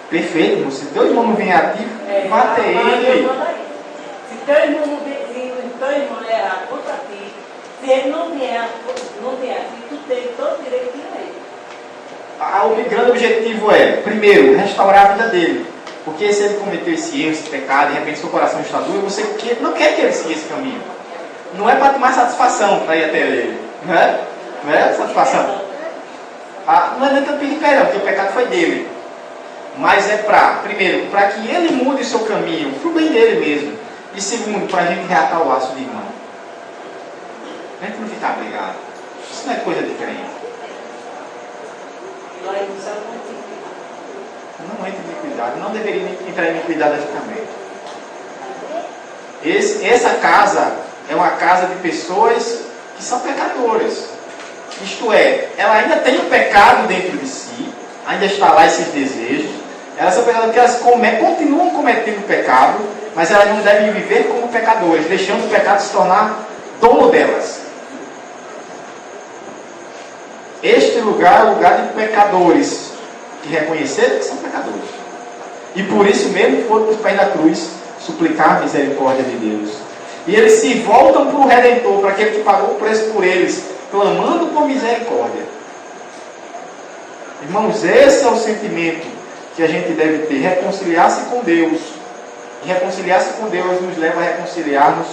Perfeito, irmão. Se teu irmão não vem a ti, vá até ele. Se teu irmão não vem, se teu irmão errar contra ti, se ele não vier aqui, tu tem todo o direito de ir a ele. O grande objetivo é, primeiro, restaurar a vida dele. Porque se ele cometeu esse erro, esse pecado, de repente seu coração está duro, você não quer que ele siga esse caminho. Não é para tomar satisfação para ir até ele. Não é? Não é satisfação. Não é nem tanto pedir perdão, porque o pecado foi dele. Mas é primeiro, para que ele mude o seu caminho, para o bem dele mesmo. E segundo, para a gente reatar o laço de irmão. A gente não ficar brigado. Isso não é coisa de crente. Lá no céu não tem. Não entra em iniquidade, não deveria entrar em iniquidade aqui também. Essa casa é uma casa de pessoas que são pecadoras. Isto é, ela ainda tem o pecado dentro de si, ainda está lá esses desejos. Elas são pecadoras porque elas continuam cometendo pecado, mas elas não devem viver como pecadores, deixando o pecado se tornar dono delas. Este lugar é o lugar de pecadores, que reconheceram que são pecadores. E por isso mesmo foram para os pés da cruz suplicar a misericórdia de Deus. E eles se voltam para o Redentor, para aquele que pagou o preço por eles, clamando por misericórdia. Irmãos, esse é o sentimento que a gente deve ter, reconciliar-se com Deus. E reconciliar-se com Deus nos leva a reconciliar-nos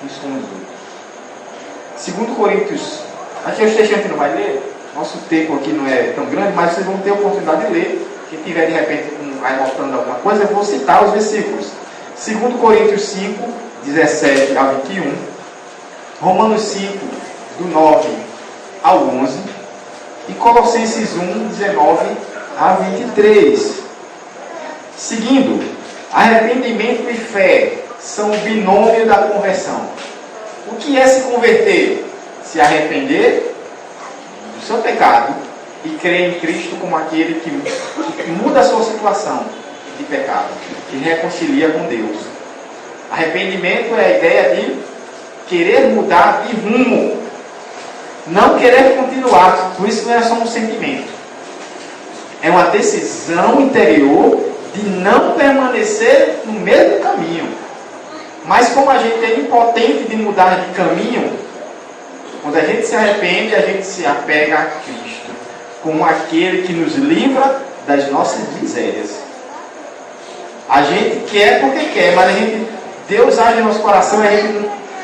uns com os outros. 2 Coríntios, aqui os textos a gente não vai ler, nosso tempo aqui não é tão grande, mas vocês vão ter a oportunidade de ler. Quem tiver de repente anotando alguma coisa, eu vou citar os versículos. 2 Coríntios 5, 17 a 21, Romanos 5, do 9 ao 11, e Colossenses 1, 19 a 23. Seguindo, arrependimento e fé são o binômio da conversão. O que é se converter? Se arrepender do seu pecado e crer em Cristo como aquele que muda a sua situação de pecado, que reconcilia com Deus. Arrependimento é a ideia de querer mudar de rumo, não querer continuar. Por isso não é só um sentimento, é uma decisão interior de não permanecer no mesmo caminho. Mas como a gente é impotente de mudar de caminho, quando a gente se arrepende, a gente se apega a Cristo como aquele que nos livra das nossas misérias. A gente quer porque quer, mas Deus age no nosso coração,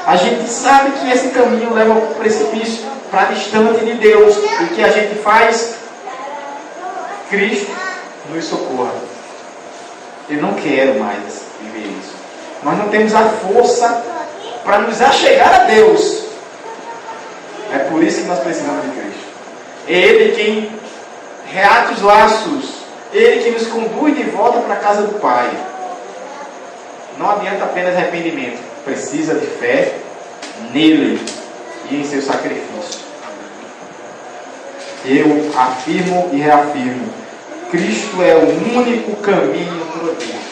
a gente sabe que esse caminho leva para o precipício, para distante de Deus. E o que a gente faz? Cristo nos socorra. Eu não quero mais viver isso. Nós não temos a força para nos achegar a Deus. É por isso que nós precisamos de Cristo. É Ele quem reata os laços. Ele que nos conduz de volta para a casa do Pai. Não adianta apenas arrependimento. Precisa de fé nele e em seu sacrifício. Eu afirmo e reafirmo: Cristo é o único caminho para Deus.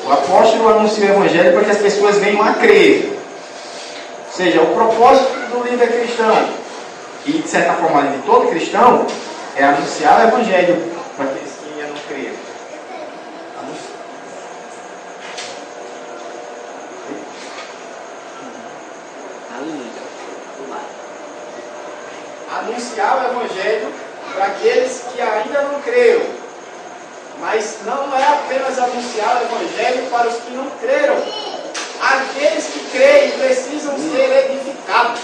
O apóstolo anuncia o Evangelho para que as pessoas venham a crer. Ou seja, o propósito do líder cristão, e de certa forma de todo cristão, é anunciar o Evangelho para aqueles que ainda não creram. Anunciar o Evangelho para aqueles que ainda não creram. Mas não é apenas anunciar o Evangelho para os que não creram. Aqueles que creem precisam ser edificados.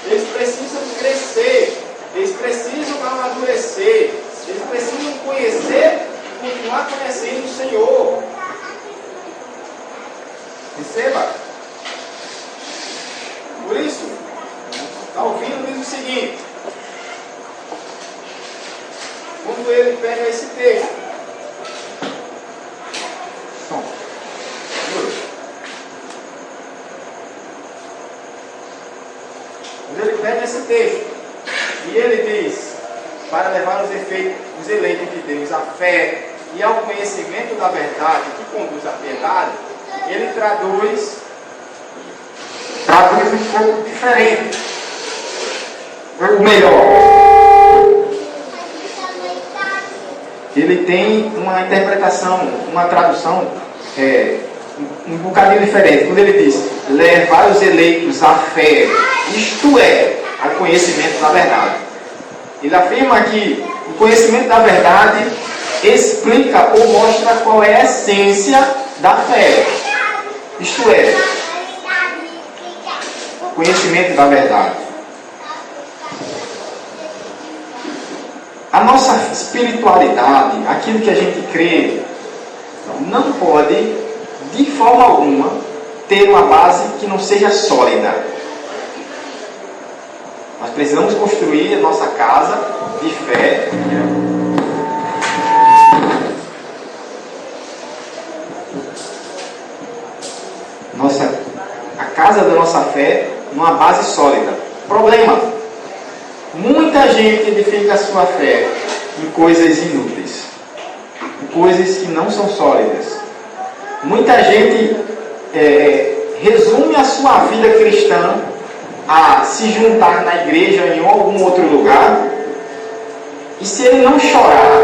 Eles precisam crescer. Eles precisam amadurecer. Eles precisam conhecer e continuar conhecendo o Senhor. Receba. Por isso, está ouvindo, diz o seguinte. Quando ele pega esse texto. Quando ele pega esse texto e ele diz, para levar os eleitos de Deus à fé e ao conhecimento da verdade, que conduz à piedade, ele traduz um pouco diferente. Ou melhor, ele tem uma interpretação, uma tradução um bocadinho diferente. Quando ele diz, levar os eleitos à fé, isto é, ao conhecimento da verdade. Ele afirma que o conhecimento da verdade explica ou mostra qual é a essência da fé. Isto é, o conhecimento da verdade. A nossa espiritualidade, aquilo que a gente crê, não pode, de forma alguma, ter uma base que não seja sólida. Nós precisamos construir a nossa casa de fé. A casa da nossa fé numa base sólida. Problema: muita gente edifica a sua fé em coisas inúteis, em coisas que não são sólidas. Muita gente resume a sua vida cristã a se juntar na igreja ou em algum outro lugar, e se ele não chorar,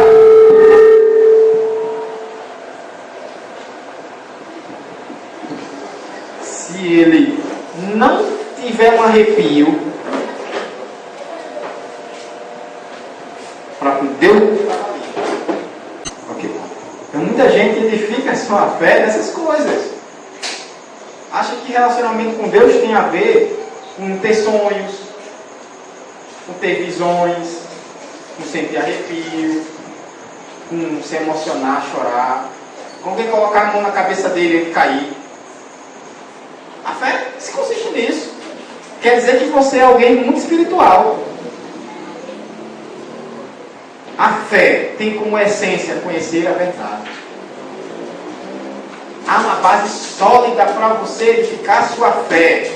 se ele não tiver um arrepio para com Deus, ok. Então muita gente edifica a sua fé nessas coisas. Acha que relacionamento com Deus tem a ver com ter sonhos, com ter visões, com sentir arrepio, com se emocionar, chorar, com alguém colocar a mão na cabeça dele e ele cair. A fé se consiste nisso. Quer dizer que você é alguém muito espiritual. A fé tem como essência conhecer a verdade. Há uma base sólida para você edificar a sua fé,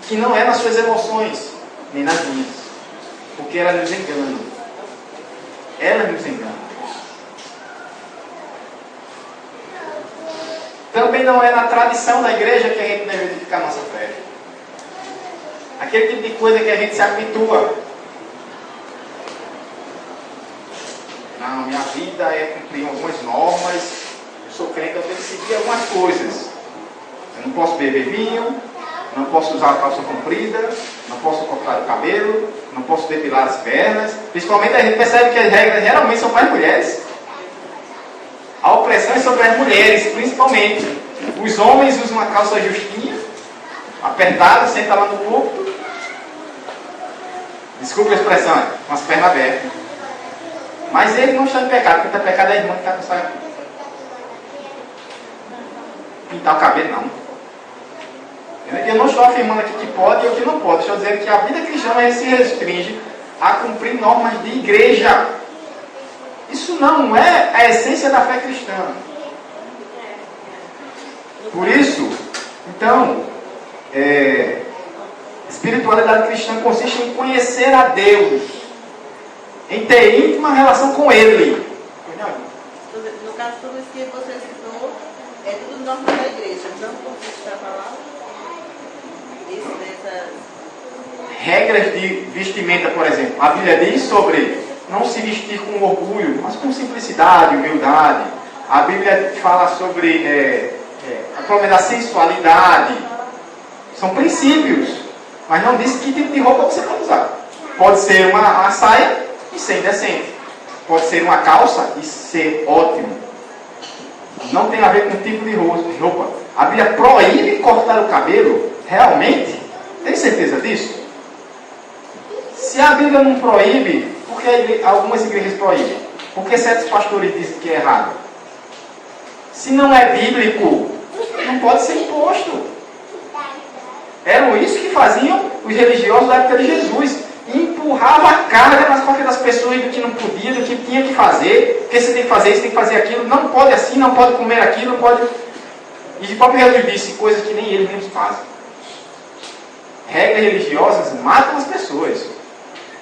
que não é nas suas emoções, nem nas minhas, porque elas nos enganam. Elas nos enganam. Também não é na tradição da igreja que a gente deve edificar a nossa fé. Aquele tipo de coisa que a gente se habitua. Não, minha vida é cumprir algumas normas. Eu sou crente, eu tenho que seguir algumas coisas. Eu não posso beber vinho, não posso usar calça comprida, não posso cortar o cabelo, não posso depilar as pernas. Principalmente a gente percebe que as regras geralmente são para as mulheres. A opressão é sobre as mulheres, principalmente. Os homens usam uma calça justinha, apertada, senta lá no púlpito. Desculpe a expressão, com as pernas abertas. Mas ele não está em pecado, porque está em pecado é a irmã que está com pintar o cabelo, não. Eu não estou afirmando aqui que pode ou que não pode. Estou dizendo que a vida cristã se restringe a cumprir normas de igreja. Isso não é a essência da fé cristã. Por isso, então, espiritualidade cristã consiste em conhecer a Deus, em ter íntima relação com Ele. No caso, tudo isso que você citou é tudo norma da igreja, não consiste está falando isso dessas regras de vestimenta, por exemplo. A Bíblia diz sobre não se vestir com orgulho, mas com simplicidade, humildade. A Bíblia fala sobre a problema da sensualidade. São princípios, mas não diz que tipo de roupa você pode usar. Pode ser uma saia e ser indecente. Pode ser uma calça e ser ótimo. Não tem a ver com o tipo de roupa. A Bíblia proíbe cortar o cabelo? Realmente? Tem certeza disso? Se a Bíblia não proíbe, por que algumas igrejas proíbem? Por que certos pastores dizem que é errado? Se não é bíblico, não pode ser imposto. Era isso que faziam os religiosos da época de Jesus. Empurrava a carga nas costas das pessoas do que não podia, do que tinha que fazer. Porque você tem que fazer isso, tem que fazer aquilo. Não pode assim, não pode comer aquilo, não pode... E o próprio Jesus disse coisas que nem eles mesmos fazem. Regras religiosas matam as pessoas.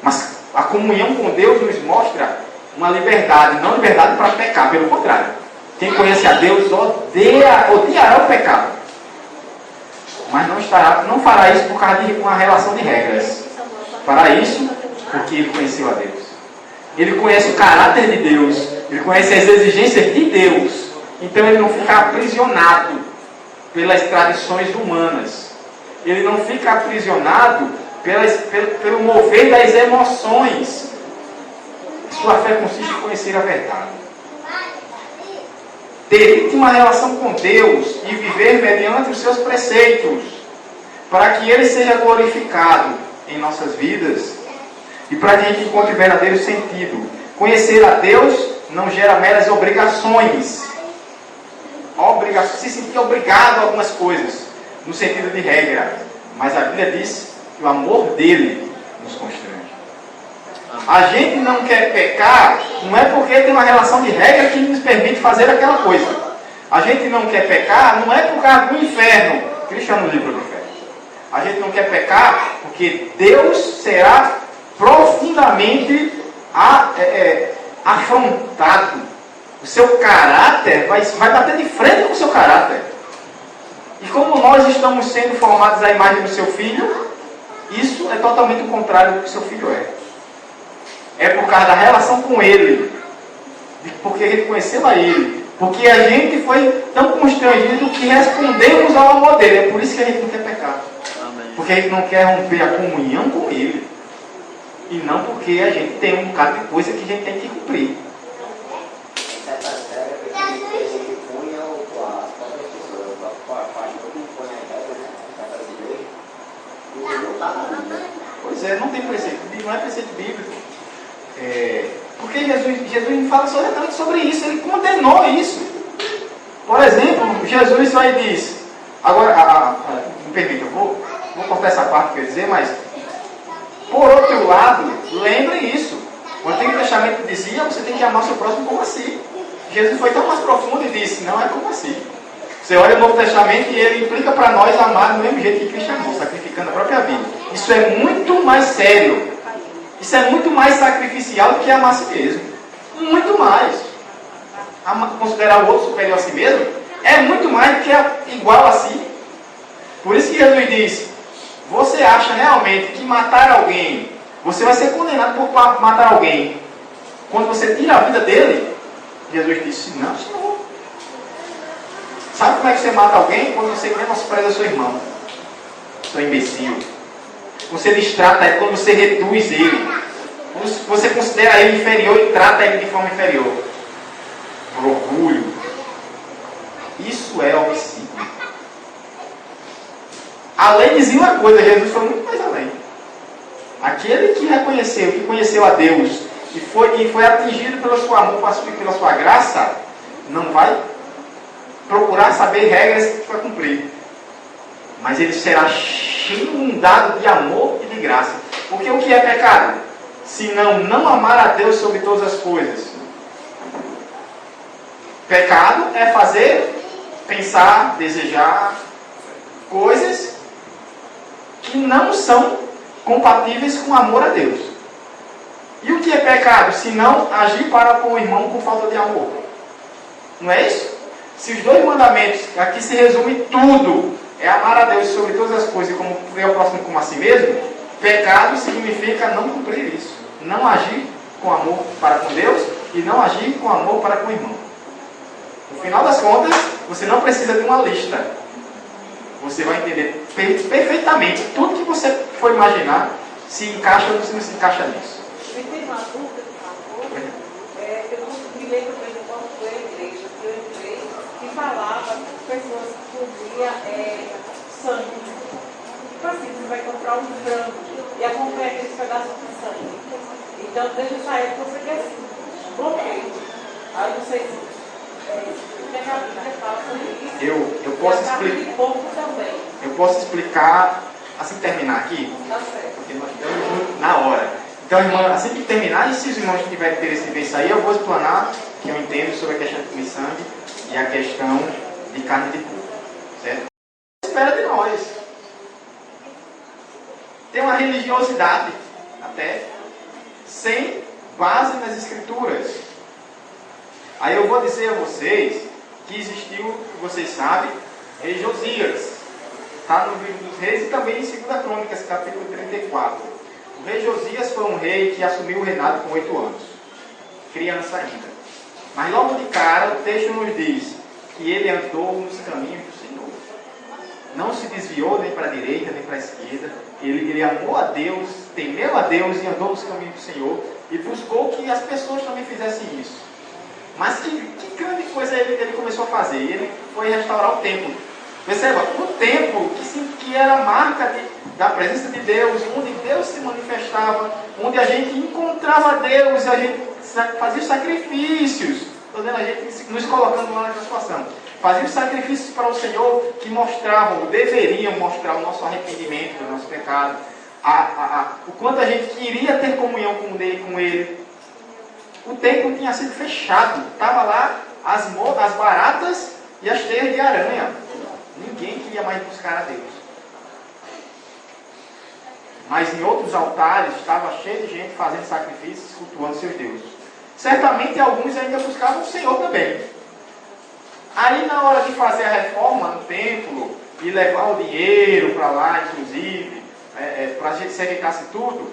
Mas a comunhão com Deus nos mostra uma liberdade, não liberdade para pecar, pelo contrário. Quem conhece a Deus odiará o pecado. Mas não fará isso por causa de uma relação de regras. Fará isso porque ele conheceu a Deus. Ele conhece o caráter de Deus. Ele conhece as exigências de Deus. Então ele não fica aprisionado pelas tradições humanas. Ele não fica aprisionado pelo mover das emoções. Sua fé consiste em conhecer a verdade. Ter íntima relação com Deus e viver mediante os seus preceitos, para que Ele seja glorificado em nossas vidas e para que a gente encontre verdadeiro sentido. Conhecer a Deus não gera meras obrigações. Se sentir obrigado a algumas coisas, no sentido de regra. Mas a Bíblia diz que o amor dele nos constrange. A gente não quer pecar, não é porque tem uma relação de regra que nos permite fazer aquela coisa. A gente não quer pecar, não é por causa do inferno. Cristo chama no livro do inferno. A gente não quer pecar porque Deus será profundamente afrontado. O seu caráter vai bater de frente com o seu caráter. E como nós estamos sendo formados à imagem do seu filho, isso é totalmente o contrário do que seu filho é. É por causa da relação com ele, porque a gente conheceu a ele, porque a gente foi tão constrangido que respondemos ao amor dele. É por isso que a gente não quer pecar. Amém. Porque a gente não quer romper a comunhão com ele. E não porque a gente tem um bocado de coisa que a gente tem que cumprir. Pois é, não tem preceito, não é preceito bíblico. Porque Jesus fala exatamente sobre isso, ele condenou isso. Por exemplo, Jesus só diz, agora, me permita, eu vou cortar essa parte que eu ia dizer, mas, por outro lado, lembre isso. O Antigo Testamento dizia, você tem que amar o seu próximo como assim. Jesus foi tão mais profundo e disse, não é como assim. Você olha o Novo Testamento e ele implica para nós amar do mesmo jeito que Cristo amou, sacrificando a própria vida. Isso é muito mais sério. Isso é muito mais sacrificial do que amar a si mesmo. Muito mais. Considerar o outro superior a si mesmo é muito mais do que igual a si. Por isso que Jesus diz, você acha realmente que matar alguém, você vai ser condenado por matar alguém, quando você tira a vida dele? Jesus disse, não, senhor. Sabe como é que você mata alguém? Quando você menospreza seu irmão, seu imbecil. Você destrata ele, quando você reduz ele. Quando você considera ele inferior e trata ele de forma inferior. Por orgulho. Isso é homicídio. A lei dizia uma coisa, Jesus foi muito mais além. Aquele que reconheceu, que conheceu a Deus e foi atingido pelo seu amor, pela sua graça, não vai procurar saber regras para cumprir. Mas ele será inundado de amor e de graça. Porque o que é pecado? Senão não amar a Deus sobre todas as coisas. Pecado é fazer, pensar, desejar coisas que não são compatíveis com o amor a Deus. E o que é pecado? Se não agir para com o irmão com falta de amor. Não é isso? Se os dois mandamentos, aqui se resume tudo, é amar a Deus sobre todas as coisas e como o próximo como a si mesmo, pecado significa não cumprir isso. Não agir com amor para com Deus e não agir com amor para com o irmão. No final das contas, você não precisa de uma lista. Você vai entender perfeitamente tudo que você for imaginar, se encaixa ou se não se encaixa nisso. Me tem uma dúvida, por favor. Eu me lembro bem de quando foi a igreja, que eu entrei, que falava que pessoas que comiam sangue. Tipo assim, você vai comprar um frango e acompanha aqueles pedaços de sangue. Então, desde essa época, eu fiquei assim, bloqueio. Aí não sei se o que a Bíblia fala sobre isso. Eu posso explicar. Eu posso explicar assim que terminar aqui. Tá certo. Porque nós estamos na hora. Então, irmã, assim que terminar, e se os irmãos tiverem interesse em ver isso aí, eu vou explanar o que eu entendo sobre a questão de comer sangue e a questão de carne de porco. Certo? Espera de nós. Tem uma religiosidade, até, sem base nas escrituras. Aí eu vou dizer a vocês que existiu, vocês sabem, rei Josias. Está no livro dos reis e também em 2 Crônicas, capítulo 34. O rei Josias foi um rei que assumiu o reinado com 8 anos. Criança ainda. Mas logo de cara o texto nos diz que ele andou nos caminhos do Senhor. Não se desviou nem para a direita nem para a esquerda. Ele amou a Deus, temeu a Deus e andou nos caminhos do Senhor. E buscou que as pessoas também fizessem isso. Mas que grande coisa ele começou a fazer. Ele foi restaurar o templo. Perceba, o templo que era a marca da presença de Deus, onde Deus se manifestava, onde a gente encontrava Deus, a gente fazia os sacrifícios. Estou dizendo a gente nos colocando lá na situação. Fazia os sacrifícios para o Senhor que mostravam, deveriam mostrar o nosso arrependimento do nosso pecado, o quanto a gente queria ter comunhão com Ele. O templo tinha sido fechado, estava lá as baratas e as teias de aranha. Ninguém queria mais buscar a Deus. Mas em outros altares estava cheio de gente fazendo sacrifícios, cultuando seus deuses. Certamente alguns ainda buscavam o Senhor também. Aí na hora de fazer a reforma no templo e levar o dinheiro para lá, inclusive, para a gente se ajeitasse tudo,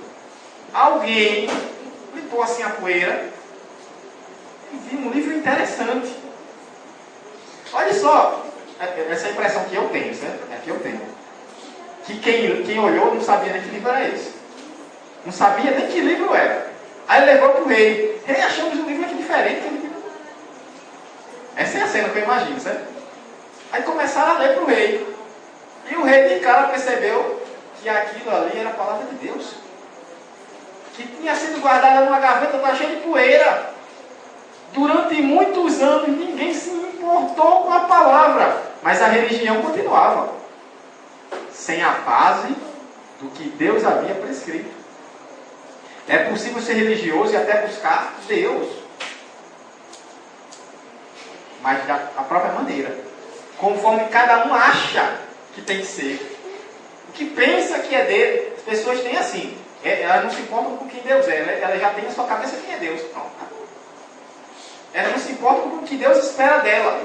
alguém limpou assim a poeira e viu um livro interessante. Olha só, essa é a impressão que eu tenho, certo? É que eu tenho. Que quem olhou não sabia nem que livro era esse. Não sabia nem que livro era. Aí levou para o rei. Rei, achamos um livro aqui diferente. Essa é a cena que eu imagino, certo? Aí começaram a ler para o rei. E o rei de cara percebeu que aquilo ali era a palavra de Deus. Que tinha sido guardada numa gaveta, estava cheia de poeira. Durante muitos anos ninguém se importou com a palavra. Mas a religião continuava. Sem a base do que Deus havia prescrito. É possível ser religioso e até buscar Deus. Mas da própria maneira. Conforme cada um acha que tem que ser. O que pensa que é dele. As pessoas têm assim. Elas não se importam com quem Deus é. Ela já tem na sua cabeça quem é Deus. Pronto. Ela não se importa com o que Deus espera dela.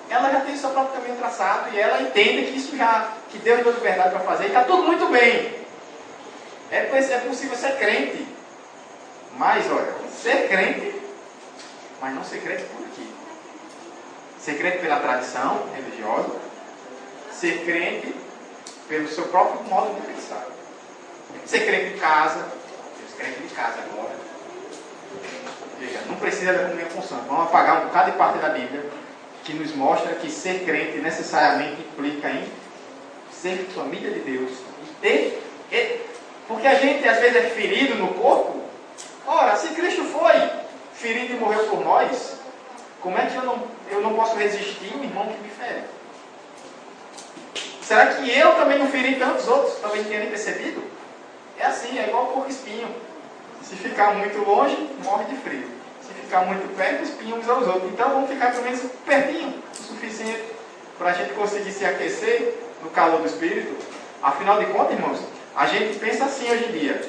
Ela já tem o seu próprio caminho traçado. E ela entende que isso que Deus deu liberdade para fazer. E está tudo muito bem. É possível ser crente. Mas, olha, ser crente, mas não ser crente por aqui. Ser crente pela tradição religiosa, ser crente pelo seu próprio modo de pensar. Ser crente de casa, Deus crente de casa agora. Veja, não precisa da comunhão com o santo. Vamos apagar um bocado de parte da Bíblia que nos mostra que ser crente necessariamente implica em ser família de Deus. Porque a gente às vezes é ferido no corpo. Ora, se Cristo foi ferido e morreu por nós, como é que eu não eu não posso resistir um irmão que me fere? Será que eu também não feri tantos outros, talvez tenha nem percebido? É assim, é igual porco espinho. Se ficar muito longe, morre de frio. Se ficar muito perto, espinha uns aos outros. Então vamos ficar pelo menos pertinho, o suficiente para a gente conseguir se aquecer no calor do Espírito. Afinal de contas, irmãos, a gente pensa assim hoje em dia.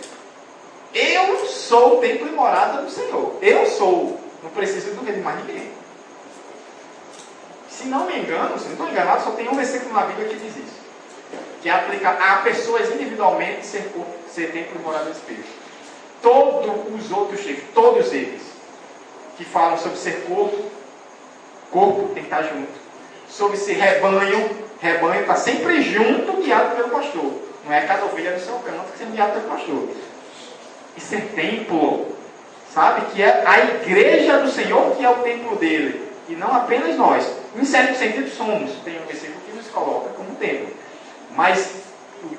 Eu sou o templo e morada do Senhor. Eu sou. Não preciso do de mais ninguém. Se não me engano, se não estou enganado, só tem um versículo na Bíblia que diz isso. Que é aplicar a pessoas individualmente ser templo e morada do Espírito. Todos os outros textos, todos eles, que falam sobre ser corpo tem que estar junto. Sobre ser rebanho está sempre junto, guiado pelo pastor. Não é cada ovelha no seu canto que sendo guiado pelo pastor. E ser templo, sabe? Que é a igreja do Senhor que é o templo dele. E não apenas nós. Em certo sentido somos. Tem um versículo que nos coloca como templo. Mas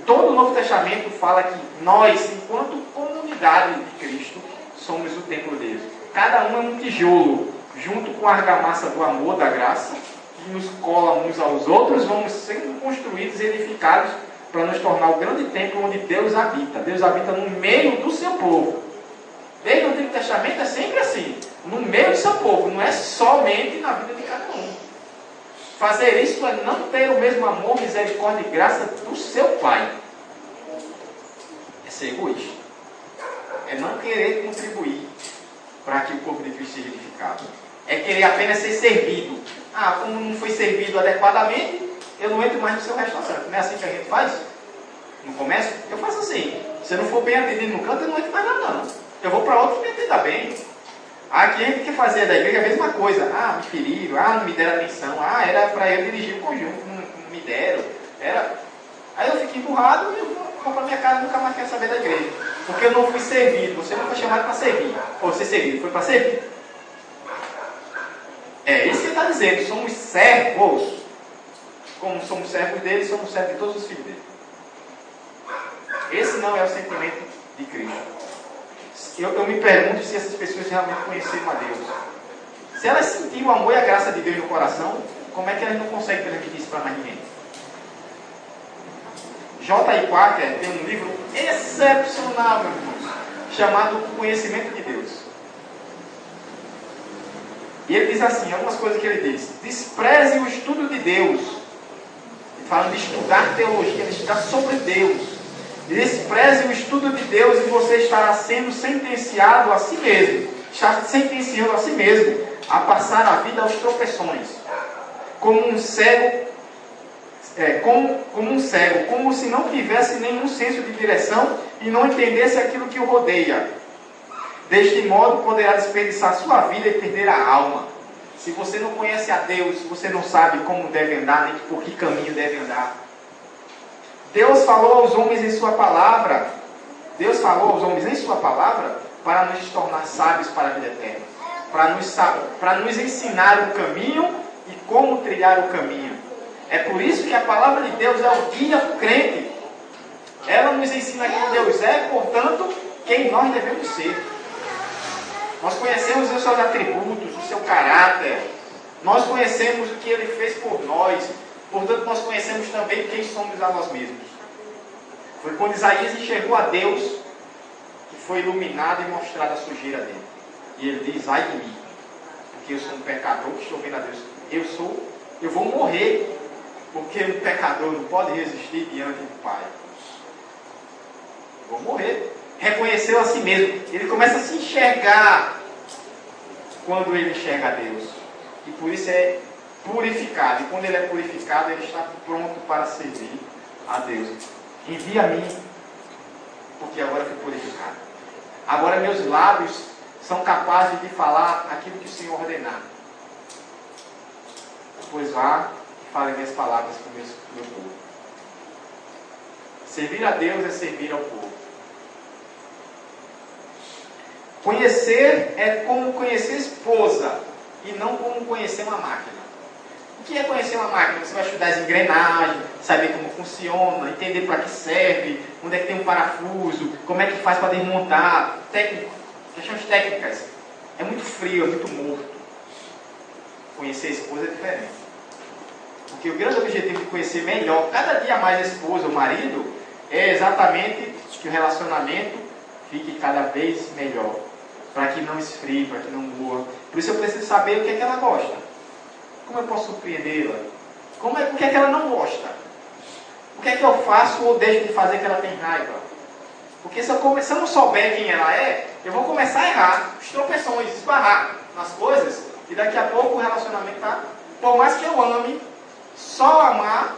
todo o Novo Testamento fala que nós, enquanto comunidade de Cristo, somos o templo dele. Cada um é um tijolo, junto com a argamassa do amor, da graça, que nos cola uns aos outros, vamos sendo construídos e edificados para nos tornar o grande templo onde Deus habita. Deus habita no meio do seu povo. Desde o Antigo Testamento é sempre assim, no meio do seu povo, não é somente na vida de cada um. Fazer isso é não ter o mesmo amor, misericórdia e graça do seu Pai. É ser egoísta. É não querer contribuir para que o corpo de Cristo seja edificado. É querer apenas ser servido. Ah, como não foi servido adequadamente, eu não entro mais no seu restaurante. Não é assim que a gente faz? No comércio? Eu faço assim. Se eu não for bem atendido no canto, eu não entro mais lá não. Eu vou para outro que me atenda bem. Aqui a gente quer fazer da igreja a mesma coisa. Ah, me feriram. Ah, não me deram atenção. Ah, era para eu dirigir o conjunto. Não me deram. Aí eu fico empurrado e eu vou para minha casa e nunca mais quero saber da igreja. Porque eu não fui servido. Você não foi chamado para servir. Ou ser servido. Foi para servir. É isso que ele está dizendo. Somos servos. Como somos servos dele, somos servos de todos os filhos dele. Esse não é o sentimento de Cristo. Eu me pergunto se essas pessoas realmente conheceram a Deus. Se elas sentiram o amor e a graça de Deus no coração, como é que elas não conseguem transmitir isso para mais ninguém? J.I. Packer tem um livro excepcional, meus irmãos, chamado O Conhecimento de Deus. E ele diz assim, algumas coisas que ele diz. Despreze o estudo de Deus. Ele fala de estudar teologia, de estudar sobre Deus. Despreze o estudo de Deus e você estará sendo sentenciado a si mesmo. Está sentenciando a si mesmo a passar a vida aos tropeções. Como um cego, como se não tivesse nenhum senso de direção e não entendesse aquilo que o rodeia. Deste modo poderá desperdiçar sua vida e perder a alma. Se você não conhece a Deus, se você não sabe como deve andar, nem por que caminho deve andar. Deus falou aos homens em sua palavra. Deus falou aos homens em sua palavra para nos tornar sábios para a vida eterna. Para nos ensinar o caminho e como trilhar o caminho. É por isso que a palavra de Deus é o guia do crente. Ela nos ensina quem Deus é, portanto, quem nós devemos ser. Nós conhecemos os seus atributos, o seu caráter. Nós conhecemos o que Ele fez por nós. Portanto, nós conhecemos também quem somos a nós mesmos. Foi quando Isaías enxergou a Deus que foi iluminado e mostrada a sujeira dele. E ele diz, ai de mim, porque eu sou um pecador que estou vendo a Deus. Eu vou morrer, porque um pecador não pode resistir diante do Pai. Eu vou morrer. Reconheceu a si mesmo. Ele começa a se enxergar quando ele enxerga a Deus. E por isso é purificado. E quando ele é purificado, ele está pronto para servir a Deus. Envia a mim, porque agora fui purificado. Agora meus lábios são capazes de falar aquilo que o Senhor ordenar. Pois vá e fale minhas palavras para o meu povo. Servir a Deus é servir ao povo. Conhecer é como conhecer a esposa e não como conhecer uma máquina. O que é conhecer uma máquina? Você vai estudar as engrenagens, saber como funciona, entender para que serve, onde é que tem um parafuso, como é que faz para desmontar, questões técnicas. É muito frio, é muito morto. Conhecer a esposa é diferente. Porque o grande objetivo de conhecer melhor, cada dia mais a esposa, o marido, é exatamente que o relacionamento fique cada vez melhor. Para que não esfrie, para que não morra. Por isso eu preciso saber o que é que ela gosta. Como eu posso surpreendê-la? O que é que ela não gosta? O que é que eu faço ou deixo de fazer que ela tem raiva? Porque se eu não souber quem ela é, eu vou começar a errar, os tropeções, esbarrar nas coisas, e daqui a pouco o relacionamento está... Por mais que eu ame, só amar,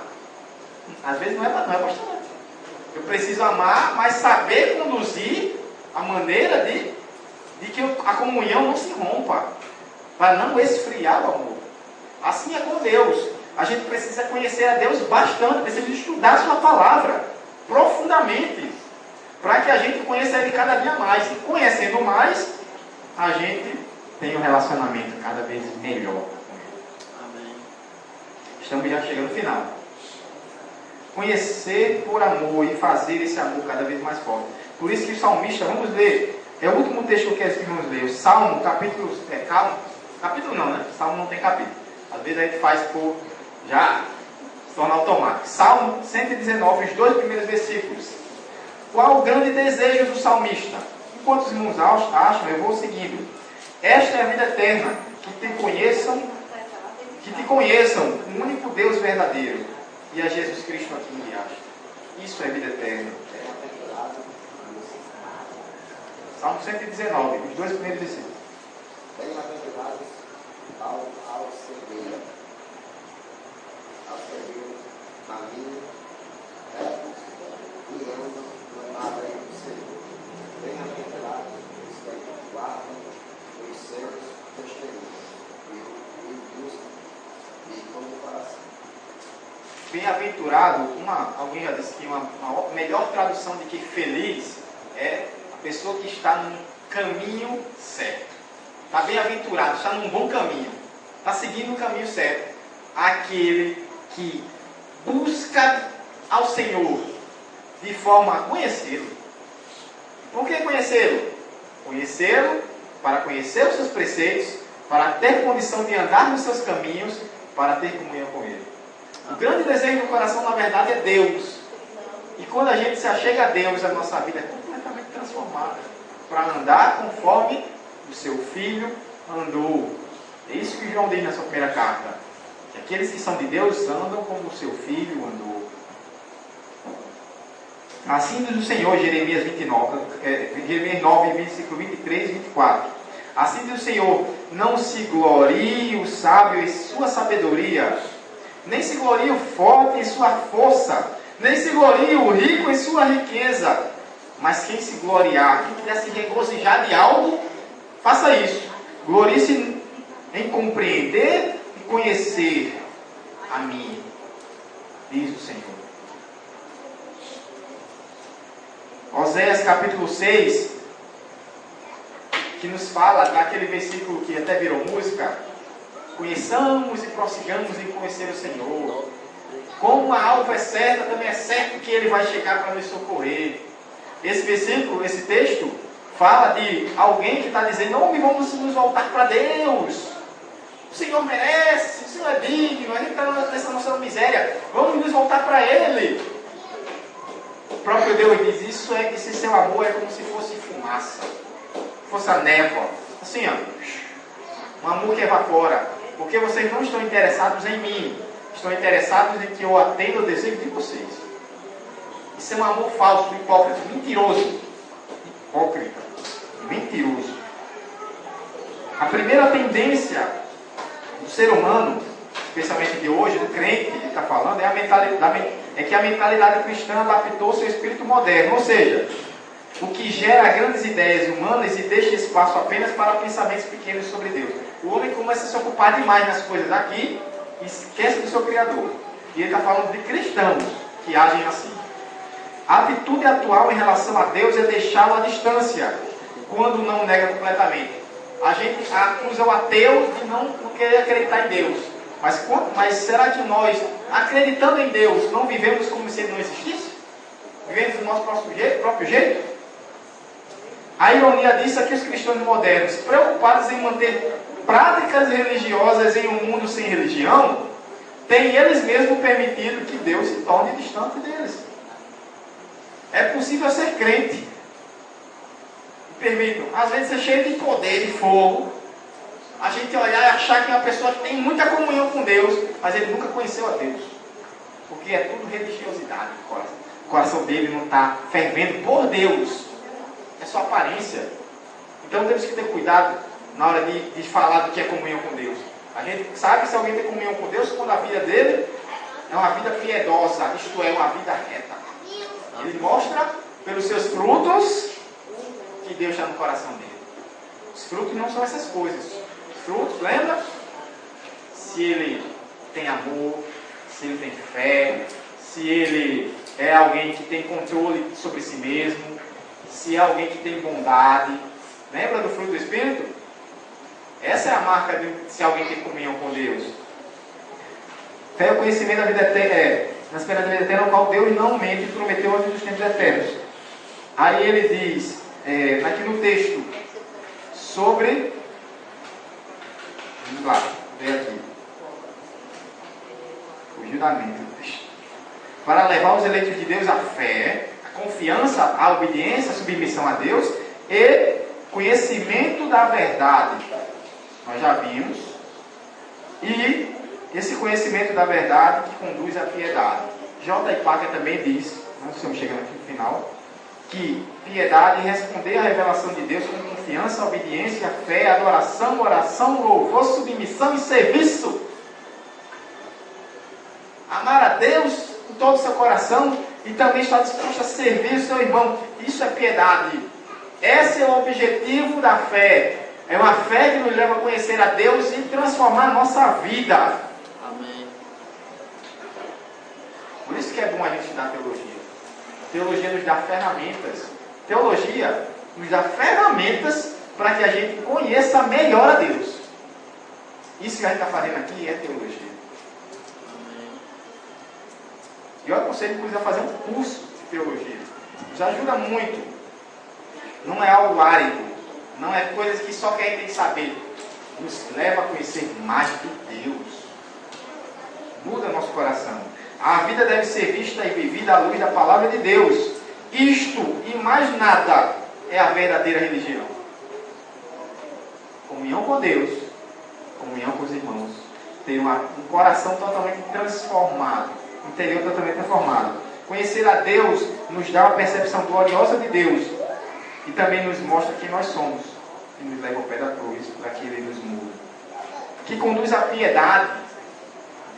às vezes não é bastante. Eu preciso amar, mas saber conduzir a maneira de que a comunhão não se rompa, para não esfriar o amor. Assim é com Deus. A gente precisa conhecer a Deus bastante, precisa estudar a sua palavra profundamente, para que a gente conheça Ele cada dia mais. E conhecendo mais, a gente tem um relacionamento cada vez melhor com Ele. Amém. Estamos já chegando no final. Conhecer por amor e fazer esse amor cada vez mais forte. Por isso que o salmista, vamos ler, é o último texto que eu quero que vamos ler, o Salmo, capítulo não, né? Salmo não tem capítulo. Às vezes a gente faz por já se tornar automático. Salmo 119, os 2 primeiros versículos. Qual o grande desejo do salmista? Enquanto os irmãos acham, eu vou seguindo. Esta é a vida eterna, que te conheçam, o único Deus verdadeiro, e a Jesus Cristo a quem enviaste. Isso é vida eterna. Salmo 119, os 2 primeiros versículos. Bem-aventurados ao seguir caminho reto e andam no nada do Senhor. Bem-aventurados os que guardam os seus testemunhos e buscam de todo o coração. Bem-aventurado, alguém já disse que uma melhor tradução de que feliz é a pessoa que está no caminho certo. Está bem-aventurado, está num bom caminho. Está seguindo o caminho certo. Aquele que busca ao Senhor de forma a conhecê-lo. Por que conhecê-lo? Conhecê-lo para conhecer os seus preceitos, para ter condição de andar nos seus caminhos, para ter comunhão com Ele. O grande desejo do coração, na verdade, é Deus. E quando a gente se achega a Deus, a nossa vida é completamente transformada para andar conforme o seu filho andou. É isso que João diz na sua primeira carta. Que aqueles que são de Deus andam como o seu filho andou. Assim diz o Senhor, Jeremias 9, versículo 23 e 24. Assim diz o Senhor, não se glorie o sábio em sua sabedoria, nem se glorie o forte em sua força, nem se glorie o rico em sua riqueza. Mas quem se gloriar, quem quiser se regozijar de algo, faça isso. Glorie-se em compreender e conhecer a mim, diz o Senhor. Oséias capítulo 6, que nos fala daquele versículo que até virou música: conheçamos e prossigamos em conhecer o Senhor. Como a alva é certa, também é certo que Ele vai chegar para nos socorrer. Esse versículo, esse texto, fala de alguém que está dizendo: não, vamos nos voltar para Deus. O Senhor merece, o Senhor é digno, a gente está nessa nossa miséria, vamos nos voltar para Ele. O próprio Deus diz: esse seu amor é como se fosse fumaça, fosse a névoa, assim, ó, um amor que evapora, porque vocês não estão interessados em mim, estão interessados em que eu atenda o desejo de vocês. Isso é um amor falso, hipócrita, mentiroso. Hipócrita, mentiroso. A primeira tendência do ser humano, especialmente de hoje, do crente que está falando, é que a mentalidade cristã adaptou-se ao espírito moderno, ou seja, o que gera grandes ideias humanas e deixa espaço apenas para pensamentos pequenos sobre Deus. O homem começa a se ocupar demais nas coisas aqui e esquece do seu Criador. E ele está falando de cristãos que agem assim. A atitude atual em relação a Deus é deixá-lo à distância, quando não o nega completamente. A gente acusa o ateu de não querer acreditar em Deus. Mas será que nós, acreditando em Deus, não vivemos como se Ele não existisse? Vivemos do nosso próprio jeito? A ironia disso é que os cristãos modernos, preocupados em manter práticas religiosas em um mundo sem religião, têm eles mesmos permitido que Deus se torne distante deles. É possível ser crente. Permitam, às vezes é cheio de poder, de fogo. A gente olhar e achar que é uma pessoa que tem muita comunhão com Deus, mas ele nunca conheceu a Deus. Porque é tudo religiosidade. O coração dele não está fervendo por Deus. É só aparência. Então temos que ter cuidado na hora de falar do que é comunhão com Deus. A gente sabe se alguém tem comunhão com Deus quando a vida dele é uma vida piedosa, isto é, uma vida reta. Ele mostra pelos seus frutos que Deus está no coração dele. Os frutos não são essas coisas. Os frutos, lembra? Se ele tem amor, se ele tem fé, se ele é alguém que tem controle sobre si mesmo, se é alguém que tem bondade. Lembra do fruto do Espírito? Essa é a marca de se alguém tem comunhão com Deus. Fé é o conhecimento da vida eterna, na esperança da vida eterna, ao qual Deus não mente e prometeu antes dos tempos eternos. Aí ele diz, aqui no texto, sobre... Vamos lá, ver aqui. Fugiu da mente o texto. Para levar os eleitos de Deus à fé, a confiança, a obediência, a submissão a Deus e conhecimento da verdade. Nós já vimos. E esse conhecimento da verdade que conduz à piedade. J. Packer também diz, nós estamos chegando aqui no final, que piedade é responder à revelação de Deus com confiança, obediência, fé, adoração, oração, louvor, submissão e serviço. Amar a Deus com todo o seu coração e também estar disposto a servir o seu irmão. Isso é piedade. Esse é o objetivo da fé. É uma fé que nos leva a conhecer a Deus e transformar a nossa vida. Amém. Por isso que é bom a gente estudar teologia. Teologia nos dá ferramentas. Teologia nos dá ferramentas para que a gente conheça melhor a Deus. Isso que a gente está fazendo aqui é teologia. Eu aconselho, inclusive, a fazer um curso de teologia. Nos ajuda muito. Não é algo árido. Não é coisas que só quem tem que saber. Nos leva a conhecer mais de Deus. Muda nosso coração. A vida deve ser vista e vivida à luz da palavra de Deus. Isto e mais nada é a verdadeira religião. Comunhão com Deus. Comunhão com os irmãos. Ter um coração totalmente transformado. Interior totalmente transformado. Conhecer a Deus nos dá uma percepção gloriosa de Deus. E também nos mostra quem nós somos. E nos leva ao pé da cruz para que Ele nos mude. Que conduz à piedade.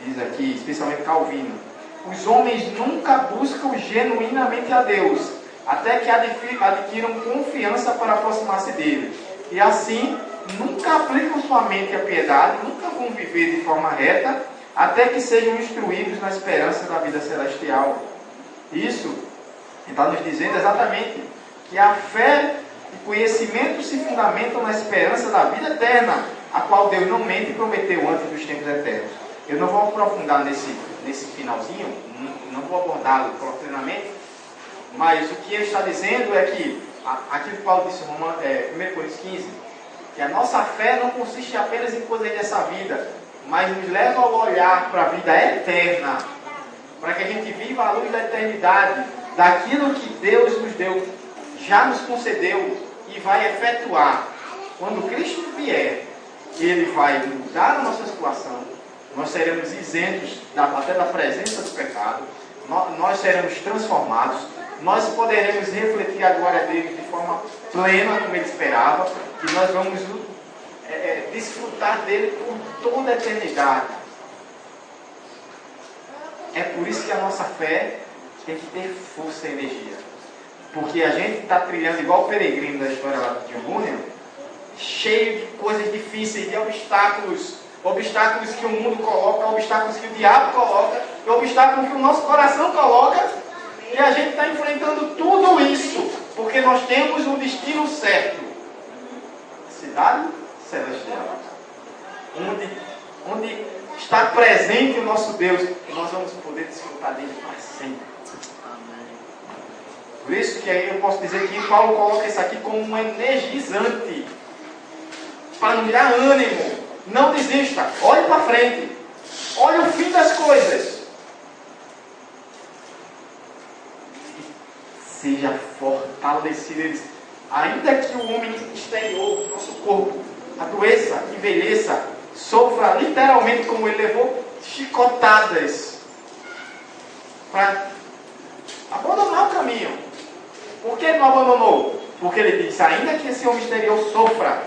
Diz aqui, especialmente Calvino. Os homens nunca buscam genuinamente a Deus. Até que adquiram confiança para aproximar-se dele. E assim, nunca aplicam sua mente à piedade. Nunca vão viver de forma reta. Até que sejam instruídos na esperança da vida celestial. Isso está nos dizendo exatamente que a fé e conhecimento se fundamentam na esperança da vida eterna, a qual Deus não mente e prometeu antes dos tempos eternos. Eu não vou aprofundar nesse finalzinho, não vou abordá-lo plenamente, mas o que ele está dizendo é que, aquilo que Paulo disse em 1 Coríntios 15, que a nossa fé não consiste apenas em coisas dessa vida, mas nos leva a olhar para a vida eterna, para que a gente viva a luz da eternidade, daquilo que Deus nos deu, já nos concedeu e vai efetuar. Quando Cristo vier, Ele vai mudar a nossa situação, nós seremos isentos até da presença do pecado, nós seremos transformados, nós poderemos refletir a glória dele de forma plena, como Ele esperava, e nós vamos desfrutar dele por toda a eternidade. É por isso que a nossa fé tem que ter força e energia. Porque a gente está trilhando igual o peregrino da história lá de Bunyan, cheio de coisas difíceis, de obstáculos. Obstáculos que o mundo coloca, obstáculos que o diabo coloca, e obstáculos que o nosso coração coloca. E a gente está enfrentando tudo isso, porque nós temos um destino certo. Cidade celestial. Onde está presente o nosso Deus, e nós vamos poder desfrutar dele para sempre. Por isso que aí eu posso dizer que Paulo coloca isso aqui como um energizante, para nos dar ânimo, Não desista. Olhe para frente. Olhe o fim das coisas. Seja fortalecido. Ainda que o homem exterior, nosso corpo, adoeça, envelheça, sofra literalmente como ele levou chicotadas para abandonar o caminho. Por que ele não abandonou? Porque ele disse, ainda que esse homem exterior sofra,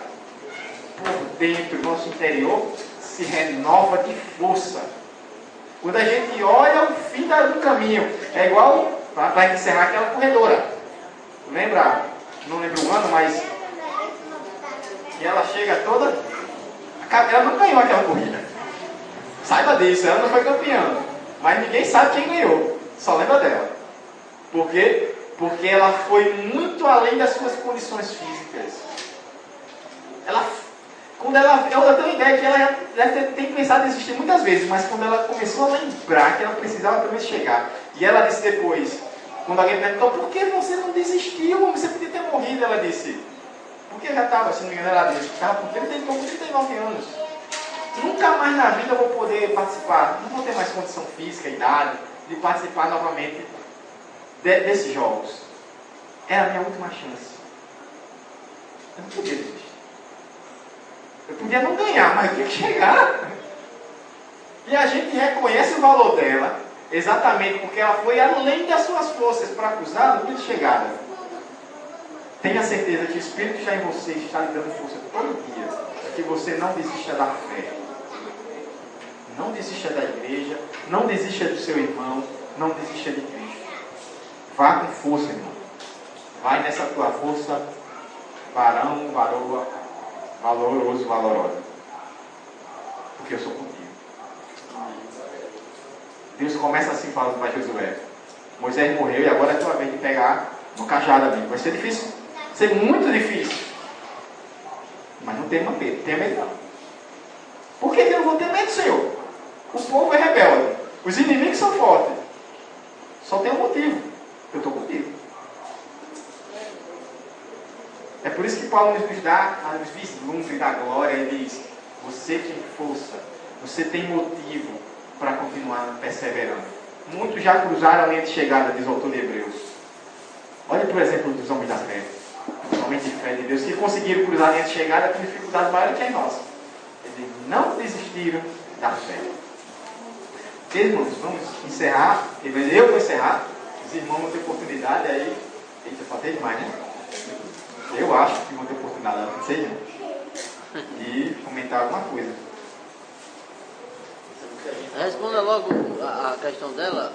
por dentro, nosso interior se renova de força. Quando a gente olha o fim do caminho, é igual para encerrar aquela corredora. Lembra? Não lembro o ano, mas que ela chega toda. Ela não ganhou aquela corrida. Saiba disso, ela não foi campeã. Mas ninguém sabe quem ganhou. Só lembra dela. Por quê? Porque ela foi muito além das suas condições físicas. Eu tenho ideia que ela já deve ter pensado em desistir muitas vezes, mas quando ela começou a lembrar que ela precisava também chegar, e ela disse depois, quando alguém perguntou, por que você não desistiu? Você podia ter morrido, ela disse. Porque já estava, se não me engano, ela disse, estava com 39 anos. Nunca mais na vida eu vou poder participar, não vou ter mais condição física, idade, de participar novamente desses jogos. Era a minha última chance. Eu não podia desistir. Eu podia não ganhar, mas eu tinha que chegar. E a gente reconhece o valor dela, exatamente porque ela foi além das suas forças para acusar a luta de chegada. Tenha certeza que o Espírito está em você, está lhe dando força todo dia, que você não desista da fé. Não desista da igreja, não desista do seu irmão, não desista de Cristo. Vá com força, irmão. Vai nessa tua força, varão, varoa, valoroso, valorosa. Porque eu sou contigo. Deus começa assim falando para Josué. Moisés morreu e agora é a tua vez de pegar no cajado, amigo. Vai ser difícil. Vai ser muito difícil. Mas não tenha medo. Tenha medo não. Por que eu não vou ter medo, Senhor? O povo é rebelde. Os inimigos são fortes. Só tem um motivo. Eu estou contigo. É por isso que Paulo nos dá os vislumbres da glória. Ele diz, você tem força. Você tem motivo para continuar perseverando. Muitos já cruzaram a linha de chegada, diz o autor de Hebreus. Olha, por exemplo, dos homens da fé. Os homens de fé de Deus que conseguiram cruzar a linha de chegada com dificuldades maiores que a nossa. Eles não desistiram da fé. Irmãos, vamos encerrar. Eu vou encerrar. Os irmãos vão ter oportunidade aí. Eita, faltei demais, né? Eu acho que vão ter oportunidade, não sei não. De comentar alguma coisa. Responda logo a questão dela.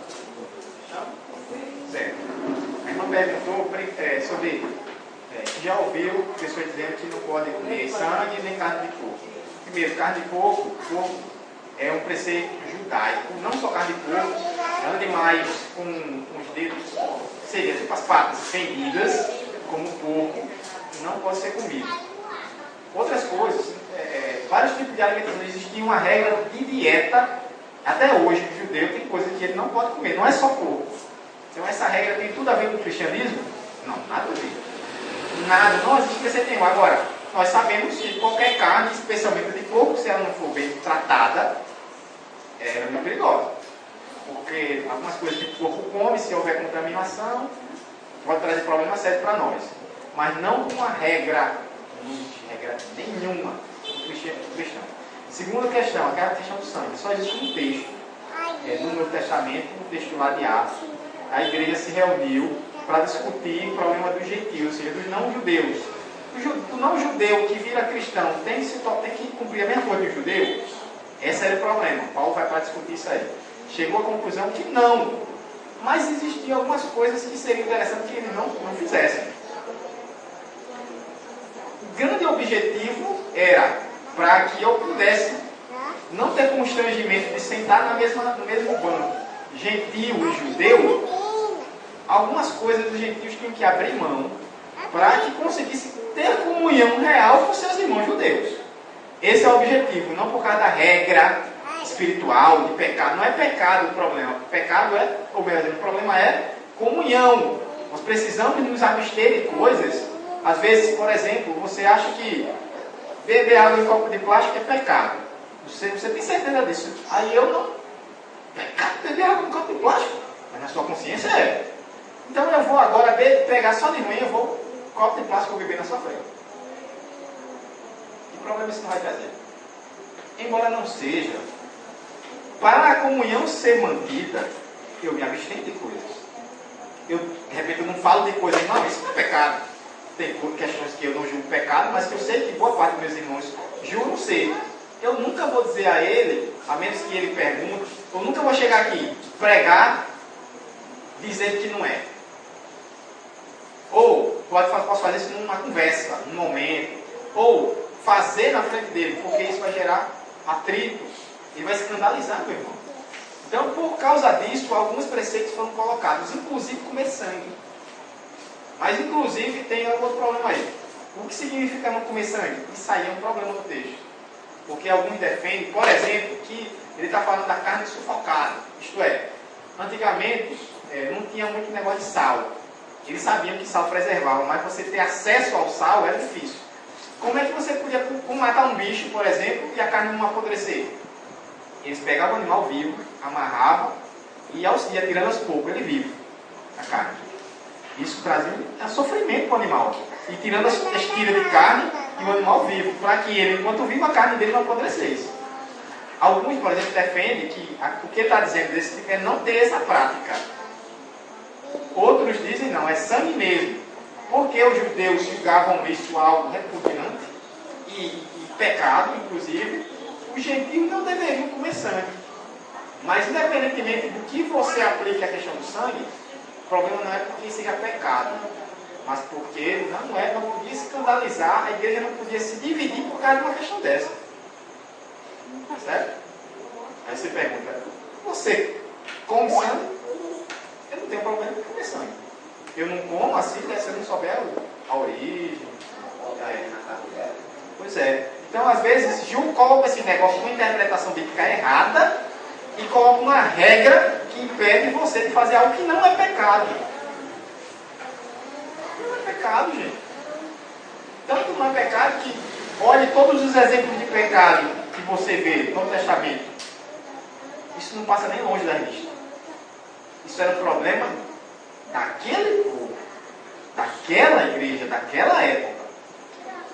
Certo. A irmã perguntou sobre já ouviu pessoas dizendo que não pode comer sangue nem carne de porco. Primeiro, carne de porco é um preceito judaico, não só carne de porco, animais com os dedos, seria tipo as patas fendidas, como o porco, não pode ser comido. Outras coisas, vários tipos de alimentação, existia uma regra de dieta, até hoje o judeu tem coisa que ele não pode comer, não é só porco. Então essa regra tem tudo a ver com o cristianismo? Não, nada a ver. Nada, não existe preceito nenhum. Agora, nós sabemos que qualquer carne, especialmente de porco, se ela não for bem tratada, é muito perigosa. Porque algumas coisas que o porco come, se houver contaminação, pode trazer problema sério para nós. Mas não uma regra, não existe regra nenhuma do cristão. Segunda questão, aquela questão do sangue. Só existe um texto no Novo Testamento, um texto lá de Atos. A igreja se reuniu para discutir o problema dos gentios, ou seja, dos não-judeus. O não-judeu que vira cristão tem que cumprir a mesma coisa do judeu? Esse era o problema. Paulo vai para discutir isso aí. Chegou à conclusão que não. Mas existiam algumas coisas que seriam interessantes que eles não fizessem. O grande objetivo era para que eu pudesse não ter constrangimento de sentar no mesmo banco, gentio e judeu. Algumas coisas dos gentios tinham que abrir mão para que conseguisse ter comunhão real com seus irmãos judeus. Esse é o objetivo, não por causa da regra espiritual, de pecado. Não é pecado o problema. Pecado o problema é comunhão. Nós precisamos nos abster de coisas. Às vezes, por exemplo, você acha que beber água em copo de plástico é pecado. Você tem certeza disso? Aí eu não. Pecado beber água em copo de plástico. Mas na sua consciência é. Então eu vou agora pegar só de manhã, eu vou copo de plástico e beber na sua frente. Que problema isso não vai trazer? Embora não seja, para a comunhão ser mantida, eu me abstenho de coisas. Eu, de repente, eu não falo de coisas, não, isso não é pecado. Tem questões que eu não julgo pecado, mas que eu sei que boa parte dos meus irmãos julgam ser. Eu nunca vou dizer a ele, a menos que ele pergunte, eu nunca vou chegar aqui, pregar, dizendo que não é. Ou, posso fazer isso numa conversa, num momento. Ou, fazer na frente dele, porque isso vai gerar atrito. Ele vai escandalizar, meu irmão. Então, por causa disso, alguns preceitos foram colocados, inclusive comer sangue. Mas, inclusive, tem outro problema aí. O que significa não comer sangue? Isso aí é um problema do texto. Porque alguns defendem, por exemplo, que ele está falando da carne sufocada. Isto é, antigamente não tinha muito negócio de sal. Eles sabiam que sal preservava, mas você ter acesso ao sal era difícil. Como é que você podia matar um bicho, por exemplo, e a carne não apodrecer? Eles pegavam o animal vivo, amarravam e ia tirando aos poucos ele vivo, a carne. Isso trazia sofrimento para o animal. E tirando as tiras de carne e o animal vivo, para que ele, enquanto vivo, a carne dele não apodrecesse. Alguns, por exemplo, defendem que o que está dizendo desse tipo é não ter essa prática. Outros dizem não, é sangue mesmo. Porque os judeus julgavam isso algo repugnante e pecado, inclusive, os gentios não deveriam comer sangue. Mas, independentemente do que você aplique à questão do sangue, o problema não é porque seja pecado, mas porque não podia escandalizar, a igreja não podia se dividir por causa de uma questão dessa. Certo? Aí você pergunta, você come sangue? Eu não tenho problema com comer sangue. Eu não como assim, né, se eu não souber a origem. Pois é. Então, às vezes, Ju coloca esse negócio com interpretação bíblica errada e coloca uma regra que impede você de fazer algo que não é pecado. Não é pecado, gente. Tanto não é pecado que, olhe todos os exemplos de pecado que você vê no Novo Testamento. Isso não passa nem longe da lista. Isso era um problema daquele povo, daquela igreja, daquela época.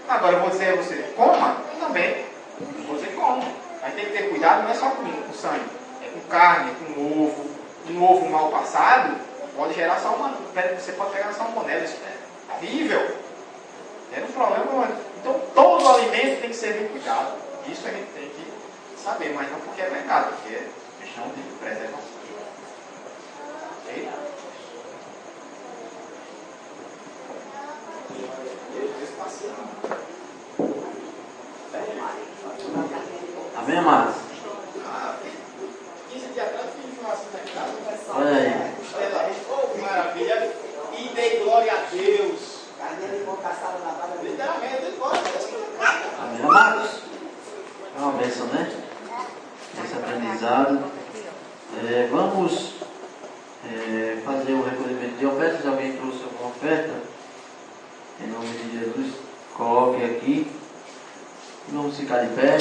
Agora eu vou dizer a você, coma também. Você come. Mas tem que ter cuidado, não é só com sangue. É com carne, com ovo. Um ovo mal passado pode gerar salmonela. Você pode pegar salmonela, isso é horrível. Era um problema. Então todo alimento tem que ser bem cuidado. Isso a gente tem que saber, mas não porque é pecado, porque é questão de preservação. Ok? Amém, amados? 15 dias atrás eu fiz informação da casa. Olha aí. Oh, que maravilha. E dei glória a Deus. Literalmente, dei glória a Deus. Amém, amados? É uma bênção, né? Esse aprendizado. Vamos fazer o recolhimento de ofertas. Se alguém trouxe alguma oferta, em nome de Jesus, coloque aqui. Vamos ficar de pé.